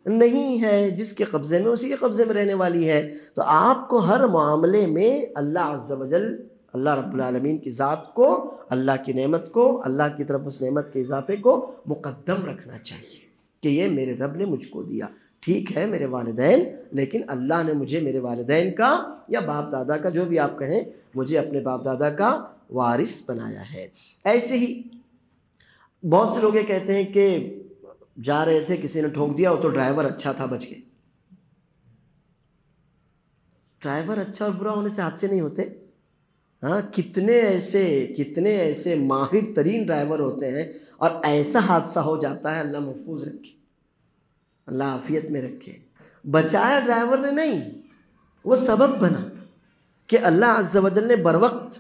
نہیں ہے. جس کے قبضے میں اسی کے قبضے میں رہنے والی ہے. تو آپ کو ہر معاملے میں اللہ عز و جل، اللہ رب العالمین کی ذات کو، اللہ کی نعمت کو، اللہ کی طرف اس نعمت کے اضافے کو مقدم رکھنا چاہیے کہ یہ میرے رب نے مجھ کو دیا. ٹھیک ہے میرے والدین، لیکن اللہ نے مجھے میرے والدین کا یا باپ دادا کا، جو بھی آپ کہیں، مجھے اپنے باپ دادا کا وارث بنایا ہے. ایسے ہی بہت سے لوگ یہ کہتے ہیں کہ جا رہے تھے، کسی نے ٹھوک دیا، وہ تو ڈرائیور اچھا تھا، بچ گئے. ڈرائیور اچھا اور برا ہونے سے حادثے نہیں ہوتے. ہاں کتنے ایسے ماہر ترین ڈرائیور ہوتے ہیں اور ایسا حادثہ ہو جاتا ہے. اللہ محفوظ رکھے، اللہ عافیت میں رکھے. بچایا ڈرائیور نے نہیں، وہ سبب بنا کہ اللہ عز و جل نے بروقت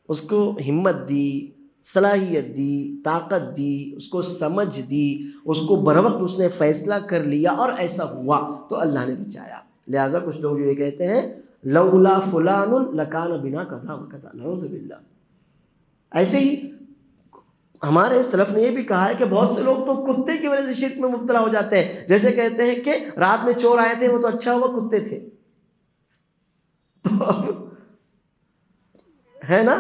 اس کو ہمت دی، صلاحیت دی، طاقت دی، اس کو سمجھ دی، اس کو بروقت اس نے فیصلہ کر لیا اور ایسا ہوا تو اللہ نے بچایا. لہٰذا کچھ لوگ یہ کہتے ہیں لولا فلان لکان بنا کذا و کذا، نعوذ باللہ۔ ایسے ہی ہمارے سلف نے یہ بھی کہا ہے کہ بہت سے لوگ تو کتے کی وجہ سے شرک میں مبتلا ہو جاتے ہیں، جیسے کہتے ہیں کہ رات میں چور آئے تھے وہ تو اچھا ہوا کتے تھے، تو اب ہے نا،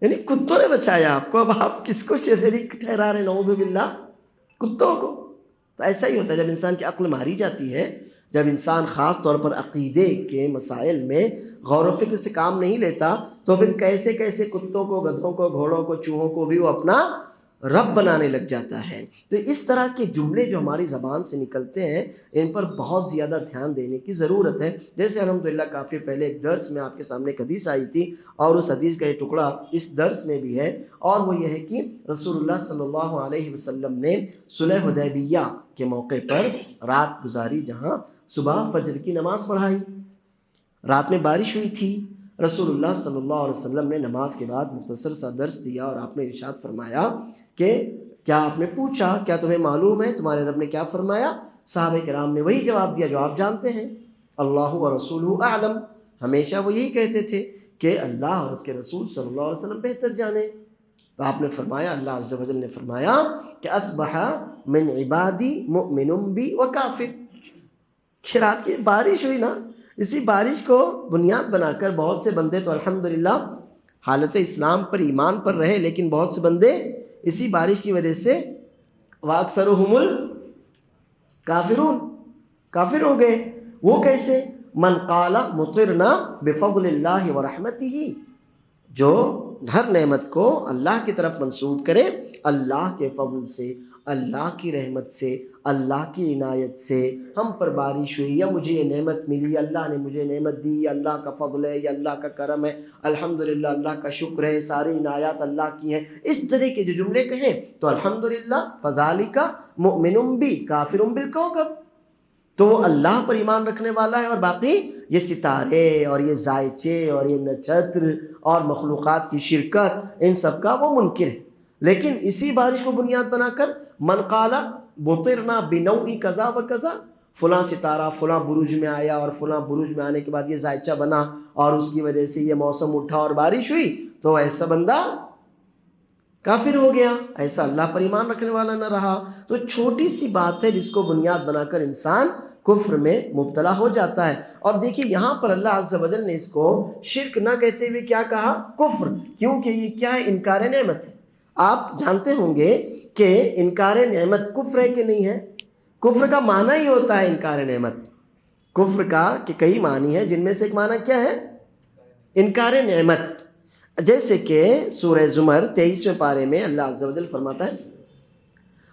یعنی کتوں نے بچایا آپ کو، اب آپ کس کو شریک ٹھہرا رہے، نعوذ باللہ، کتوں کو۔ تو ایسا ہی ہوتا ہے جب انسان کی عقل ماری جاتی ہے، جب انسان خاص طور پر عقیدے کے مسائل میں غور و فکر سے کام نہیں لیتا، تو پھر کیسے کیسے کتوں کو، گدھوں کو، گھوڑوں کو، چوہوں کو بھی وہ اپنا رب بنانے لگ جاتا ہے۔ تو اس طرح کے جملے جو ہماری زبان سے نکلتے ہیں ان پر بہت زیادہ دھیان دینے کی ضرورت ہے۔ جیسے الحمدللہ کافی پہلے ایک درس میں آپ کے سامنے ایک حدیث آئی تھی، اور اس حدیث کا یہ ٹکڑا اس درس میں بھی ہے، اور وہ یہ ہے کہ رسول اللہ صلی اللہ علیہ وسلم نے صلح حدیبیہ کے موقع پر رات گزاری، جہاں صبح فجر کی نماز پڑھائی۔ رات میں بارش ہوئی تھی، رسول اللہ صلی اللہ علیہ وسلم نے نماز کے بعد مختصر سا درس دیا، اور آپ نے ارشاد فرمایا کہ کیا آپ نے پوچھا کیا تمہیں معلوم ہے تمہارے رب نے کیا فرمایا؟ صحابہ کرام نے وہی جواب دیا جو آپ جانتے ہیں، اللہ و رسولہ اعلم۔ ہمیشہ وہ یہی کہتے تھے کہ اللہ اور اس کے رسول صلی اللہ علیہ وسلم بہتر جانے۔ تو آپ نے فرمایا، اللہ عز و جل نے فرمایا کہ اصبح من عبادی مؤمن بی و کافر، کہ رات کی بارش ہوئی نا، اسی بارش کو بنیاد بنا کر بہت سے بندے تو الحمدللہ حالت اسلام پر، ایمان پر رہے، لیکن بہت سے بندے اسی بارش کی وجہ سے وَأَكْثَرُهُمُ الْكَافِرُونَ، کافر ہو گئے۔ وہ کیسے؟ من قال مطرنا بفضل اللہ ورحمتہ، جو ہر نعمت کو اللہ کی طرف منسوب کرے اللہ کے فضل سے، اللہ کی رحمت سے، اللہ کی عنایت سے ہم پر بارش ہوئی، یا مجھے یہ نعمت ملی، اللہ نے مجھے نعمت دی، اللہ کا فضل ہے، یا اللہ کا کرم ہے، الحمدللہ اللہ کا شکر ہے، ساری عنایات اللہ کی ہیں، اس طرح کے جو جملے کہیں تو الحمدللہ فذالک مؤمن بی کافر بالکوكب، تو وہ اللہ پر ایمان رکھنے والا ہے، اور باقی یہ ستارے اور یہ زائچے اور یہ نچتر اور مخلوقات کی شرکت ان سب کا وہ منکر ہے۔ لیکن اسی بارش کو بنیاد بنا کر من قال مطرنا بنوع کذا و کذا، فلاں ستارہ فلاں برج میں آیا، اور فلاں برج میں آنے کے بعد یہ زائچہ بنا، اور اس کی وجہ سے یہ موسم اٹھا اور بارش ہوئی، تو ایسا بندہ کافر ہو گیا، ایسا اللہ پر ایمان رکھنے والا نہ رہا۔ تو چھوٹی سی بات ہے جس کو بنیاد بنا کر انسان کفر میں مبتلا ہو جاتا ہے۔ اور دیکھیے یہاں پر اللہ عز و جل نے اس کو شرک نہ کہتے ہوئے کیا کہا؟ کفر، کیونکہ یہ کیا ہے؟ انکار نعمت ہے۔ آپ جانتے ہوں گے کہ انکار نعمت کفر ہے کہ نہیں ہے؟ کفر کا معنی ہی ہوتا ہے انکار نعمت۔ کفر کا کہ کئی معنی ہے، جن میں سے ایک معنی کیا ہے؟ انکار نعمت۔ جیسے کہ سورہ زمر 23ویں پارے میں اللہ عز و جل فرماتا ہے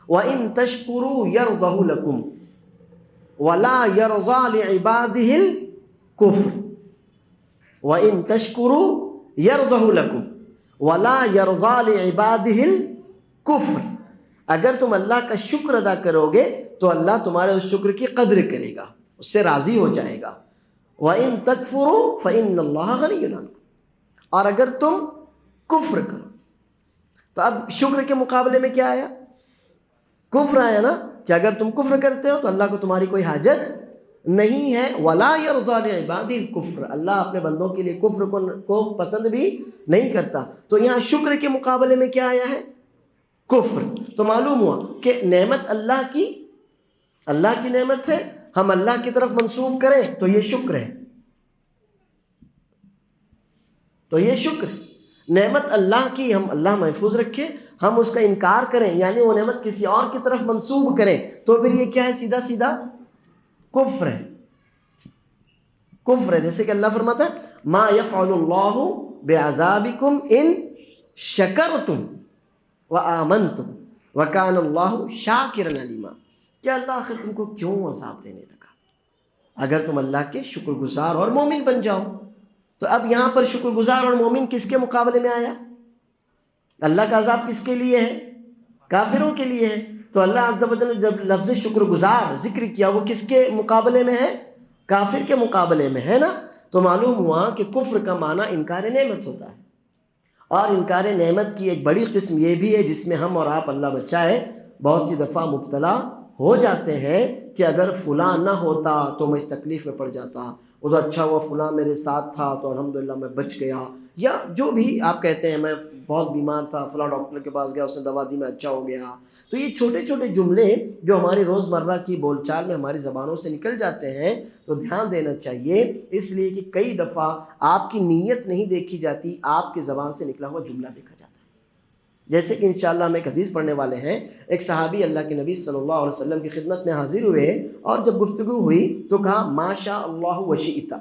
وَإِن تَشْكُرُوا يَرْضَهُ لَكُمْ وَلَا يَرْضَى لِعِبَادِهِ الْكُفْرِ، وَإِن تَشْكُرُوا يَرْضَهُ لَكُمْ وَلَا يَرْضَى لِعِبَادِهِ الْكُفْرِ، اگر تم اللہ کا شکر ادا کرو گے تو اللہ تمہارے اس شکر کی قدر کرے گا، اس سے راضی ہو جائے گا۔ وَإِن تَكْفُرُوا فَإِنَّ اللَّهَ غَنِيٌّ عَنْكُمْ، اور اگر تم کفر کرو، تو اب شکر کے مقابلے میں کیا آیا؟ کفر آیا نا، کہ اگر تم کفر کرتے ہو تو اللہ کو تمہاری کوئی حاجت نہیں ہے۔ وَلَا يَرْضَى لِعِبَادِهِ الْكُفْرَ، اللہ اپنے بندوں کے لیے کفر کو پسند بھی نہیں کرتا۔ تو یہاں شکر کے مقابلے میں کیا آیا ہے؟ کفر۔ تو معلوم ہوا کہ نعمت اللہ کی نعمت ہے، ہم اللہ کی طرف منسوب کریں تو یہ شکر ہے، تو یہ شکر ہے۔ نعمت اللہ کی ہم اللہ محفوظ رکھے، ہم اس کا انکار کریں، یعنی وہ نعمت کسی اور کی طرف منسوب کریں، تو پھر یہ کیا ہے؟ سیدھا سیدھا کفر ہے، کفر ہے۔ جیسے کہ اللہ فرماتا ہے ما یفعل اللہ بعذابکم ان شکرتم وآمنتم وکان اللہ شاکرا علیما، کیا اللہ آخر تم کو کیوں عذاب دینے لگا اگر تم اللہ کے شکر گزار اور مومن بن جاؤ؟ تو اب یہاں پر شکر گزار اور مومن کس کے مقابلے میں آیا؟ اللہ کا عذاب کس کے لیے ہے؟ کافروں کے لیے ہے۔ تو اللہ عز و جل نے جب لفظ شکر گزار ذکر کیا، وہ کس کے مقابلے میں ہے؟ کافر کے مقابلے میں ہے نا۔ تو معلوم ہوا کہ کفر کا معنی انکار نعمت ہوتا ہے، اور انکار نعمت کی ایک بڑی قسم یہ بھی ہے جس میں ہم اور آپ اللہ بچائے بہت سی دفعہ مبتلا ہو جاتے ہیں کہ اگر فلاں نہ ہوتا تو میں اس تکلیف میں پڑ جاتا، وہ تو اچھا ہوا فلاں میرے ساتھ تھا تو الحمدللہ میں بچ گیا، یا جو بھی آپ کہتے ہیں میں بہت بیمار تھا فلاں ڈاکٹر کے پاس گیا اس نے دوا دی میں اچھا ہو گیا۔ تو یہ چھوٹے چھوٹے جملے جو ہماری روزمرہ کی بول چال میں ہماری زبانوں سے نکل جاتے ہیں تو دھیان دینا چاہیے، اس لیے کہ کئی دفعہ آپ کی نیت نہیں دیکھی جاتی، آپ کی زبان سے نکلا ہوا جملہ دیکھا جاتا ہے۔ جیسے کہ انشاءاللہ ہم ایک حدیث پڑھنے والے ہیں، ایک صحابی اللہ کے نبی صلی اللہ علیہ وسلم کی خدمت میں حاضر ہوئے اور جب گفتگو ہوئی تو کہا ما شاء اللہ وشئت،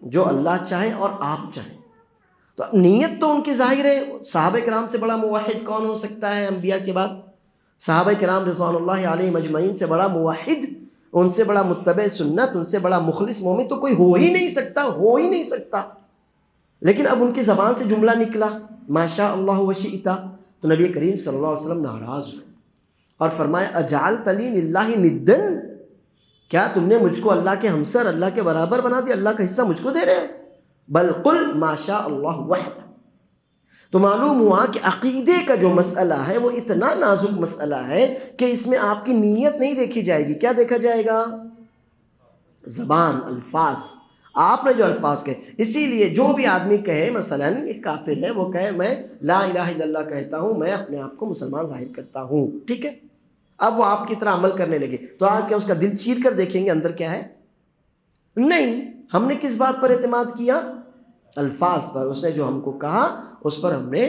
جو اللہ چاہے اور آپ چاہیں۔ تو نیت تو ان کی ظاہر ہے، صحابہ کرام سے بڑا موحد کون ہو سکتا ہے انبیاء کے بعد؟ صحابہ کرام رضوان اللہ علیہم اجمعین سے بڑا موحد، ان سے بڑا متبع سنت، ان سے بڑا مخلص مومن تو کوئی ہو ہی نہیں سکتا، ہو ہی نہیں سکتا۔ لیکن اب ان کی زبان سے جملہ نکلا ما شاء اللہ وشئت، تو نبی کریم صلی اللہ علیہ وسلم ناراض ہوئے اور فرمایا اجعلت لی للہ ندن، کیا تم نے مجھ کو اللہ کے ہمسر، اللہ کے برابر بنا دیا، اللہ کا حصہ مجھ کو دے رہے ہو؟ بل قل ما شاء اللہ وحدہ۔ تو معلوم ہوا کہ عقیدے کا جو مسئلہ ہے وہ اتنا نازک مسئلہ ہے کہ اس میں آپ کی نیت نہیں دیکھی جائے گی، کیا دیکھا جائے گا؟ زبان، الفاظ، آپ نے جو الفاظ کہے۔ اسی لیے جو بھی آدمی کہے مثلا ایک کافر ہے، وہ کہے میں لا الہ الا اللہ کہتا ہوں، میں اپنے آپ کو مسلمان ظاہر کرتا ہوں، ٹھیک ہے، اب وہ آپ کی طرح عمل کرنے لگے تو آپ کیا اس کا دل چیر کر دیکھیں گے اندر کیا ہے؟ نہیں، ہم نے کس بات پر اعتماد کیا؟ الفاظ پر، اس نے جو ہم کو کہا اس پر ہم نے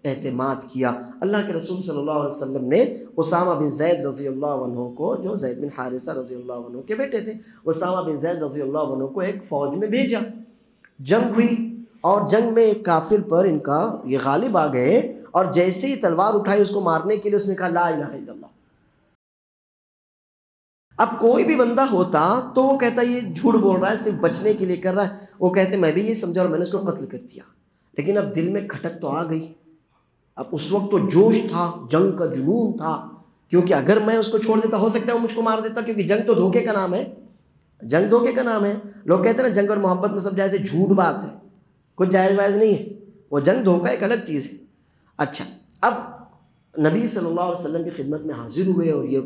اعتماد کیا۔ اللہ کے رسول صلی اللہ علیہ وسلم نے اسامہ بن زید رضی اللہ عنہ کو، جو زید بن حارثہ رضی اللہ عنہ کے بیٹے تھے، اسامہ بن زید رضی اللہ عنہ کو ایک فوج میں بھیجا، جنگ ہوئی اور جنگ میں ایک کافر پر ان کا یہ غالب آ گئے اور جیسے ہی تلوار اٹھائی اس کو مارنے کے لیے اس نے کہا لا الہ الا اللہ۔ اب کوئی بھی بندہ ہوتا تو وہ کہتا یہ جھوٹ بول رہا ہے، صرف بچنے کے لیے کر رہا ہے، وہ کہتے میں بھی یہ سمجھا اور میں نے اس کو قتل کر دیا۔ لیکن اب دل میں کھٹک تو آ گئی، اب اس وقت تو جوش تھا، جنگ کا جنون تھا، کیونکہ اگر میں اس کو چھوڑ دیتا ہو سکتا ہے وہ مجھ کو مار دیتا، کیونکہ جنگ تو دھوکے کا نام ہے، جنگ دھوکے کا نام ہے۔ لوگ کہتے ہیں نا جنگ اور محبت میں سب جائز ہے، جھوٹ بات ہے، کچھ جائز وائز نہیں ہے، وہ جنگ دھوکا ایک الگ چیز ہے۔ اچھا، اب نبی صلی اللہ علیہ وسلم کی خدمت میں حاضر ہوئے اور یہ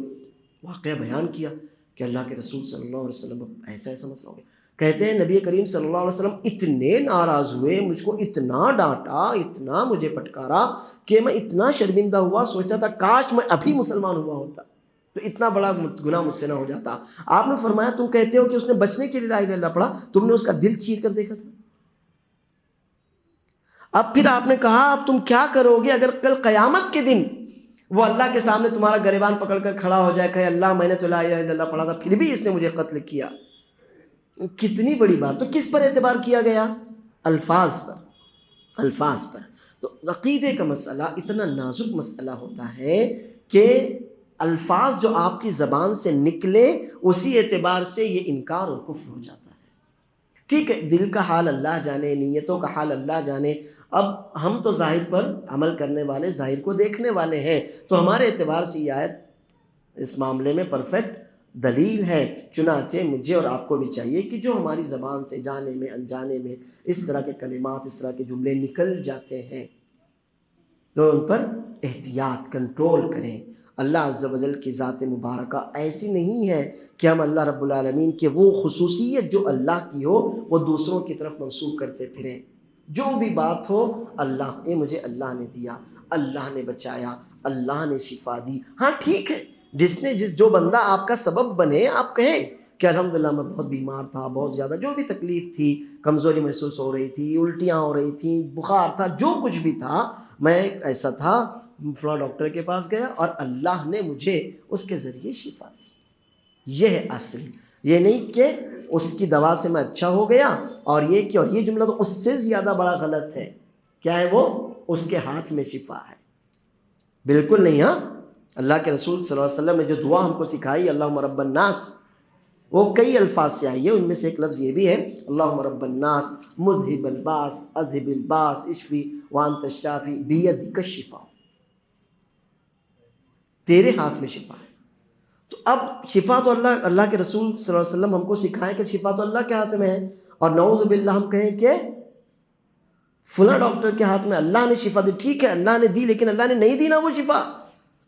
واقعہ بیان کیا کہ اللہ کے رسول صلی اللہ علیہ وسلم ایسا ایسا مسئلہ ہو گیا۔ کہتے ہیں نبی کریم صلی اللہ علیہ وسلم اتنے ناراض ہوئے، مجھ کو اتنا ڈانٹا، اتنا مجھے پٹکارا کہ میں اتنا شرمندہ ہوا، سوچتا تھا کاش میں ابھی مسلمان ہوا ہوتا تو اتنا بڑا گناہ مجھ سے نہ ہو جاتا۔ آپ نے فرمایا تم کہتے ہو کہ اس نے بچنے کے لیے لا الہ الا اللہ پڑھا، تم نے اس کا دل چیر کر دیکھا تھا؟ اب پھر آپ نے کہا اب تم کیا کرو گے اگر کل قیامت کے دن وہ اللہ کے سامنے تمہارا گریبان پکڑ کر کھڑا ہو جائے، کہے اللہ میں نے تو لا الہ الا اللہ پڑھا تھا پھر بھی اس نے مجھے قتل کیا؟ کتنی بڑی بات۔ تو کس پر اعتبار کیا گیا؟ الفاظ پر، الفاظ پر۔ تو عقیدے کا مسئلہ اتنا نازک مسئلہ ہوتا ہے کہ الفاظ جو آپ کی زبان سے نکلے اسی اعتبار سے یہ انکار اور کفر ہو جاتا ہے۔ ٹھیک ہے، دل کا حال اللہ جانے، نیتوں کا حال اللہ جانے۔ اب ہم تو ظاہر پر عمل کرنے والے، ظاہر کو دیکھنے والے ہیں، تو ہمارے اعتبار سے یہ آیت اس معاملے میں پرفیکٹ دلیل ہے۔ چنانچہ مجھے اور آپ کو بھی چاہیے کہ جو ہماری زبان سے جانے میں انجانے میں اس طرح کے کلمات، اس طرح کے جملے نکل جاتے ہیں تو ان پر احتیاط، کنٹرول کریں۔ اللہ عز و جل کی ذات مبارکہ ایسی نہیں ہے کہ ہم اللہ رب العالمین کے وہ خصوصیت جو اللہ کی ہو وہ دوسروں کی طرف منسوخ کرتے پھریں۔ جو بھی بات ہو اللہ، یہ مجھے اللہ نے دیا، اللہ نے بچایا، اللہ نے شفا دی۔ ہاں ٹھیک ہے، جو بندہ آپ کا سبب بنے، آپ کہیں کہ الحمدللہ میں بہت بیمار تھا، بہت زیادہ جو بھی تکلیف تھی، کمزوری محسوس ہو رہی تھی، الٹیاں ہو رہی تھیں، بخار تھا، جو کچھ بھی تھا، میں ایسا تھا، فلاں ڈاکٹر کے پاس گیا اور اللہ نے مجھے اس کے ذریعے شفا دی۔ یہ ہے اصل، یہ نہیں کہ اس کی دوا سے میں اچھا ہو گیا اور یہ جملہ تو اس سے زیادہ بڑا غلط ہے۔ کیا ہے وہ؟ اس کے ہاتھ میں شفا ہے، بالکل نہیں۔ ہاں، اللہ کے رسول صلی اللہ علیہ وسلم نے جو دعا ہم کو سکھائی اللہم رب الناس، وہ کئی الفاظ سے آئی ہے، ان میں سے ایک لفظ یہ بھی ہے اللہم رب الناس مذہب الباس اذہب الباس اشفی وانت الشافی بیدک الشفا، تیرے ہاتھ میں شفا ہے۔ تو اب شفا تو اللہ کے رسول صلی اللہ علیہ وسلم ہم کو سکھائیں کہ شفا تو اللہ کے ہاتھ میں ہے، اور نعوذ باللہ ہم کہیں کہ فلاں ڈاکٹر کے ہاتھ میں اللہ نے شفا دی۔ ٹھیک ہے، اللہ نے دی، لیکن اللہ نے نہیں دی نا وہ شفا،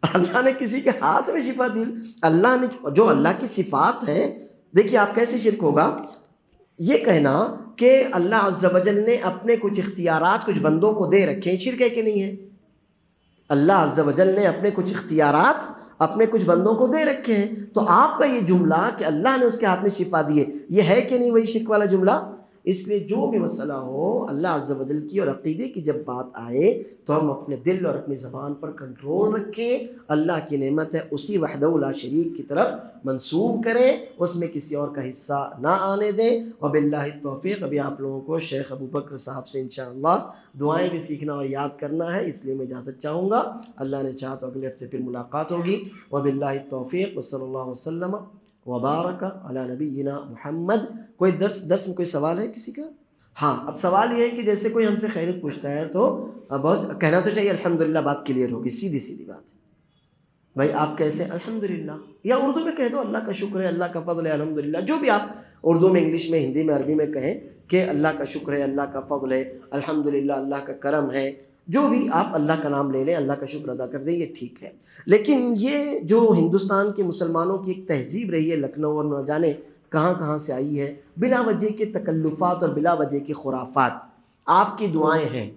اللہ نے کسی کے ہاتھ میں شفا دی؟ اللہ نے جو اللہ کی صفات ہیں، دیکھیے آپ کیسے شرک ہوگا یہ کہنا کہ اللہ عز و جل نے اپنے کچھ اختیارات کچھ بندوں کو دے رکھے ہیں، شرک ہے کہ نہیں ہے؟ اللہ عز و جل نے اپنے کچھ اختیارات اپنے کچھ بندوں کو دے رکھے ہیں، تو آپ کا یہ جملہ کہ اللہ نے اس کے ہاتھ میں شفا دی ہے، یہ ہے کہ نہیں وہی شرک والا جملہ؟ اس لیے جو بھی مسئلہ ہو اللہ عز و جل کی اور عقیدے کی جب بات آئے تو ہم اپنے دل اور اپنی زبان پر کنٹرول رکھیں، اللہ کی نعمت ہے اسی وحدہ لا شریک کی طرف منسوب کریں، اس میں کسی اور کا حصہ نہ آنے دیں۔ وباللہ التوفیق۔ ابھی آپ لوگوں کو شیخ ابو بکر صاحب سے انشاءاللہ دعائیں بھی سیکھنا اور یاد کرنا ہے، اس لیے میں اجازت چاہوں گا، اللہ نے چاہا تو اگلے ہفتے پھر ملاقات ہوگی۔ وباللہ التوفیق وصلی اللہ وسلم وبارک علی نبینا محمد۔ کوئی درس میں کوئی سوال ہے کسی کا؟ ہاں، اب سوال یہ ہے کہ جیسے کوئی ہم سے خیریت پوچھتا ہے تو بس کہنا تو چاہیے الحمدللہ، بات کلیئر ہوگی، سیدھی بات ہے، بھائی آپ کیسے؟ الحمدللہ، یا اردو میں کہہ دو اللہ کا شکر ہے، اللہ کا فضل ہے، الحمدللہ، جو بھی آپ اردو میں انگلش میں ہندی میں عربی میں کہیں کہ اللہ کا شکر ہے، اللہ کا فضل ہے، الحمدللہ، اللہ کا کرم ہے، جو بھی آپ اللہ کا نام لے لیں، اللہ کا شکر ادا کر دیں، یہ ٹھیک ہے۔ لیکن یہ جو ہندوستان کے مسلمانوں کی ایک تہذیب رہی ہے لکھنؤ اور نہ جانے کہاں کہاں سے آئی ہے، بلا وجہ کے تکلفات اور بلا وجہ کے خرافات، آپ کی دعائیں ہیں۔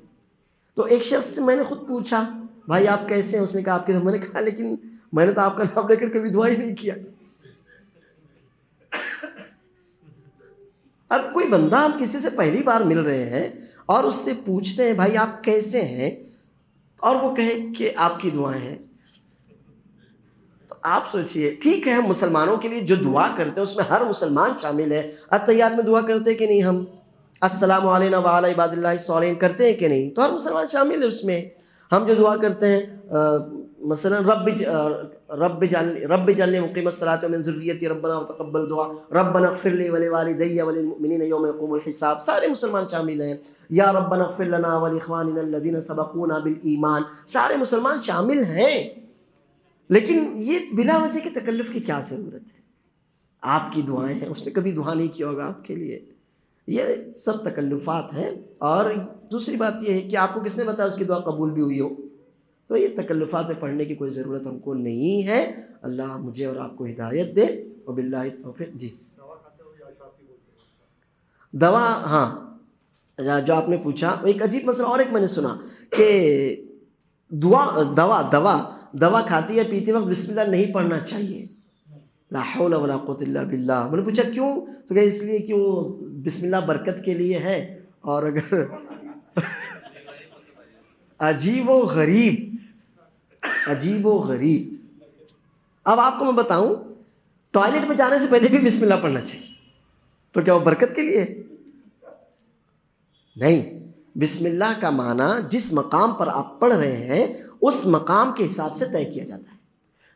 تو ایک شخص سے میں نے خود پوچھا بھائی آپ کیسے ہیں، اس نے کہا آپ کے، میں نے کہا لیکن میں نے تو آپ کا نام لے کر کبھی دعا ہی نہیں کیا۔ اب کوئی بندہ ہم کسی سے پہلی بار مل رہے ہیں اور اس سے پوچھتے ہیں بھائی آپ کیسے ہیں، اور وہ کہے کہ آپ کی دعائیں ہیں، تو آپ سوچئے ٹھیک ہے، ہم مسلمانوں کے لیے جو دعا کرتے ہیں اس میں ہر مسلمان شامل ہے، اتحیات میں دعا کرتے ہیں کہ نہیں، ہم السلام علینا وعلی عباد اللہ الصالحین کرتے ہیں کہ نہیں، تو ہر مسلمان شامل ہے اس میں۔ ہم جو دعا کرتے ہیں مثلا رب جعلنی مقیم الصلاۃ ومن ذریتی ربنا وتقبل دعا، ربنا اغفر لی ولوالدی وللمؤمنین یوم یقوم الحساب، سارے مسلمان شامل ہیں۔ یا ربنا اغفر لنا ولاخواننا الذین سبقونا بالایمان، سارے مسلمان شامل ہیں۔ لیکن یہ بلا وجہ کے تکلف کی کیا ضرورت ہے؟ آپ کی دعائیں ہیں، اس نے کبھی دعا نہیں کیا ہوگا آپ کے لیے، یہ سب تکلفات ہیں۔ اور دوسری بات یہ ہے کہ آپ کو کس نے بتایا اس کی دعا قبول بھی ہوئی ہو؟ تو یہ تکلفات میں پڑھنے کی کوئی ضرورت ہم کو نہیں ہے۔ اللہ مجھے اور آپ کو ہدایت دے، وباللہ التوفیق۔ جی دوا، ہاں جو آپ نے پوچھا ایک عجیب مسئلہ اور ایک میں نے سنا کہ دوا کھاتی ہے پیتے وقت بسم اللہ نہیں پڑھنا چاہیے، لا حول ولا قوت الا باللہ۔ میں نے پوچھا کیوں؟ تو کہ اس لیے کہ وہ بسم اللہ برکت کے لیے ہے، اور اگر عجیب و غریب۔ اب آپ کو میں بتاؤں، ٹوائلٹ میں جانے سے پہلے بھی بسم اللہ پڑھنا چاہیے، تو کیا وہ برکت کے لیے؟ نہیں، بسم اللہ کا معنی جس مقام پر آپ پڑھ رہے ہیں اس مقام کے حساب سے طے کیا جاتا ہے۔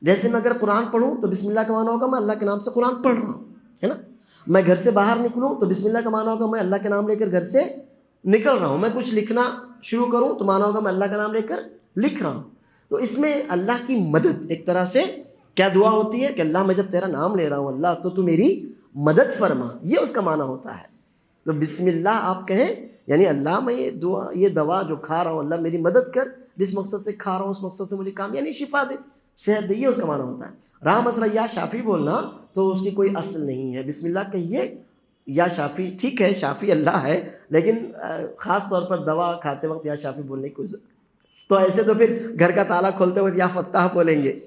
جیسے میں اگر قرآن پڑھوں تو بسم اللہ کا معنی ہوگا میں اللہ کے نام سے قرآن پڑھ رہا ہوں، ہے نا۔ میں گھر سے باہر نکلوں تو بسم اللہ کا معنی ہوگا میں اللہ کے نام لے کر گھر سے نکل رہا ہوں۔ میں کچھ لکھنا شروع کروں تو معنی ہوگا میں اللہ کا نام لے کر لکھ رہا ہوں۔ تو اس میں اللہ کی مدد ایک طرح سے کیا دعا ہوتی ہے کہ اللہ میں جب تیرا نام لے رہا ہوں اللہ تو میری مدد فرما، یہ اس کا معنی ہوتا ہے۔ تو بسم اللہ آپ کہیں یعنی اللہ میں یہ دوا جو کھا رہا ہوں اللہ میری مدد کر، جس مقصد سے کھا رہا ہوں اس مقصد سے مجھے کام یعنی شفا دے، صحت دے، یہ اس کا معنی ہوتا ہے۔ رہا مسئلہ یا شافی بولنا تو اس کی کوئی اصل نہیں ہے، بسم اللہ کہیے یا شافی، ٹھیک ہے شافی اللہ ہے، لیکن خاص طور پر دوا کھاتے وقت یا شافی بولنے کی کوئی ضرورت، تو ایسے تو پھر گھر کا تالا کھولتے وقت یا فتاح بولیں گے،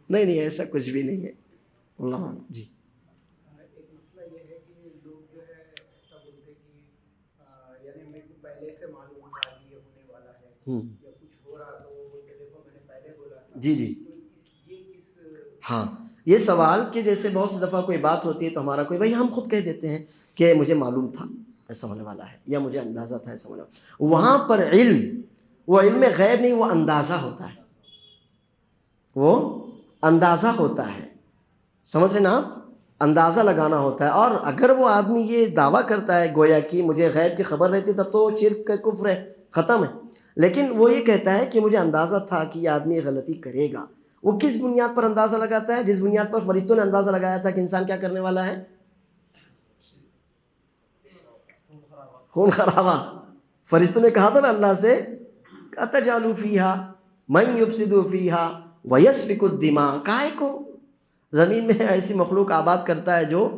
نہیں ایسا کچھ بھی نہیں ہے۔ اللہ جی ایک مسئلہ یہ ہے کہ لوگ جو ہے ایسا بولتے ہیں کہ یعنی میرے کو پہلے سے معلوم تھا کہ یہ ہونے والا ہے یا کچھ ہو رہا تو وہ بولتے دیکھو میں نے پہلے بولا تھا۔ جی تو یہ کس ہاں یہ سوال کہ جیسے بہت سی دفعہ کوئی بات ہوتی ہے تو ہمارا کوئی بھائی ہم خود کہہ دیتے ہیں کہ مجھے معلوم تھا ایسا ہونے والا ہے یا مجھے اندازہ تھا ایسا ہونے والا، وہاں پر علم وہ علم غیب نہیں، وہ اندازہ ہوتا ہے، وہ اندازہ ہوتا ہے، سمجھ رہے نا آپ، اندازہ لگانا ہوتا ہے۔ اور اگر وہ آدمی یہ دعویٰ کرتا ہے گویا کہ مجھے غیب کی خبر رہتی تب تو شرک کا کفر ہے، ختم ہے۔ لیکن وہ یہ کہتا ہے کہ مجھے اندازہ تھا کہ یہ آدمی غلطی کرے گا، وہ کس بنیاد پر اندازہ لگاتا ہے؟ جس بنیاد پر فرشتوں نے اندازہ لگایا تھا کہ انسان کیا کرنے والا ہے، خون خرابہ۔ فرشتوں نے کہا تھا نا اللہ سے اتجعل فیہا من یفسد فیہا ویسفک الدماء، کائے کو زمین میں ایسی مخلوق آباد کرتا ہے جو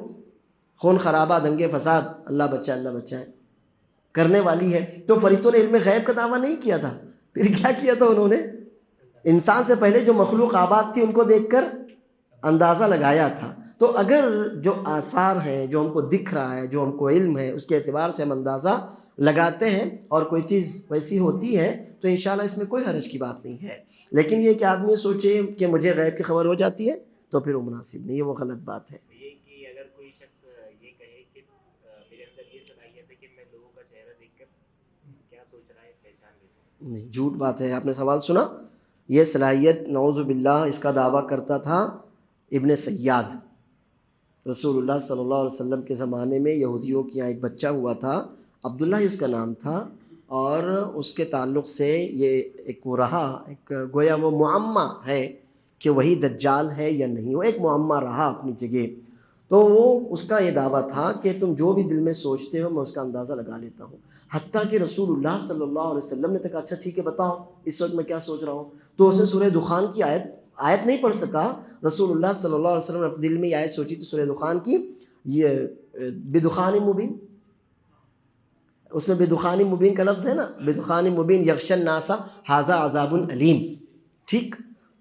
خون خرابہ، دنگے فساد، اللہ بچہ ہے کرنے والی ہے۔ تو فرشتوں نے علم غیب کا دعویٰ نہیں کیا تھا، پھر کیا کیا تھا انہوں نے؟ انسان سے پہلے جو مخلوق آباد تھی ان کو دیکھ کر اندازہ لگایا تھا۔ تو اگر جو آثار ہیں، جو ہم کو دکھ رہا ہے، جو ہم کو علم ہے، اس کے اعتبار سے ہم اندازہ لگاتے ہیں اور کوئی چیز ویسی ہوتی ہے تو انشاءاللہ اس میں کوئی حرج کی بات نہیں ہے۔ لیکن یہ کہ آدمی سوچے کہ مجھے غیب کی خبر ہو جاتی ہے تو پھر وہ مناسب نہیں ہے، وہ غلط بات ہے۔ یہ کہ اگر کوئی شخص یہ کہے کہ میرے اندر یہ صلاحیت ہے کہ میں لوگوں کا چہرہ دیکھ کر کیا سوچ رہا ہے پہچان لیتا ہوں، نہیں، جھوٹ بات ہے۔ آپ نے سوال سنا؟ یہ صلاحیت نعوذ باللہ اس کا دعویٰ کرتا تھا ابن سیاد۔ رسول اللہ صلی اللہ علیہ وسلم کے زمانے میں یہودیوں کے یہاں ایک بچہ ہوا تھا، عبداللہ اس کا نام تھا، اور اس کے تعلق سے یہ ایک وہ رہا، ایک گویا وہ معمہ ہے کہ وہی دجال ہے یا نہیں، وہ ایک معمہ رہا اپنی جگہ۔ تو وہ اس کا یہ دعویٰ تھا کہ تم جو بھی دل میں سوچتے ہو میں اس کا اندازہ لگا لیتا ہوں، حتیٰ کہ رسول اللہ صلی اللہ علیہ وسلم نے کہا اچھا ٹھیک ہے بتاؤ اس وقت میں کیا سوچ رہا ہوں۔ تو اسے سورہ دخان کی آیت نہیں پڑھ سکا۔ رسول اللہ صلی اللہ علیہ وسلم نے اپنے دل میں یہ آیت سوچی تھی سورہ دخان کی، یہ بدخان مبین، اس میں بدخان مبین کا لفظ ہے نا، بدخان مبین یغشی الناس ھذا عذاب علیم، ٹھیک۔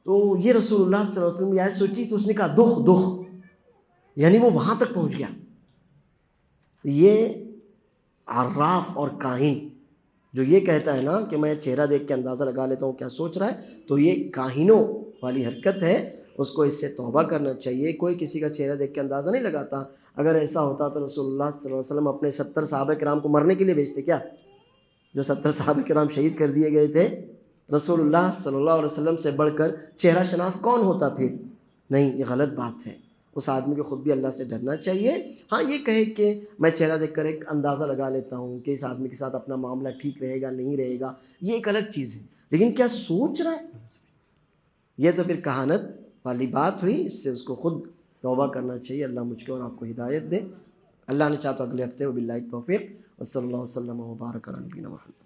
تو یہ رسول اللہ صلی اللہ علیہ وسلم نے آیت سوچی تو اس نے کہا دخ، یعنی وہ وہاں تک پہنچ گیا۔ یہ عراف اور کاہن جو یہ کہتا ہے نا کہ میں چہرہ دیکھ کے اندازہ لگا لیتا ہوں کیا سوچ رہا ہے، تو یہ کاہنوں والی حرکت ہے، اس کو اس سے توبہ کرنا چاہیے۔ کوئی کسی کا چہرہ دیکھ کے اندازہ نہیں لگاتا۔ اگر ایسا ہوتا تو رسول اللہ صلی اللہ علیہ وسلم اپنے 70 صحابہ کرام کو مرنے کے لیے بھیجتے کیا؟ جو 70 صحابہ کرام شہید کر دیے گئے تھے، رسول اللہ صلی اللہ علیہ وسلم سے بڑھ کر چہرہ شناس کون ہوتا پھر؟ نہیں، یہ غلط بات ہے۔ اس آدمی کو خود بھی اللہ سے ڈرنا چاہیے۔ ہاں یہ کہے کہ میں چہرہ دیکھ کر ایک اندازہ لگا لیتا ہوں کہ اس آدمی کے ساتھ اپنا معاملہ ٹھیک رہے گا نہیں رہے گا، یہ ایک الگ چیز ہے، لیکن کیا سوچ رہا ہے یہ تو پھر کہانت والی بات ہوئی۔ اس سے اس کو خود توبہ کرنا چاہیے۔ اللہ مجھ کو اور آپ کو ہدایت دے۔ اللہ نے چاہا تو اگلے ہفتے وباللہ التوفیق، وصلی اللہ وسلم وبارک علی نبینا محمد۔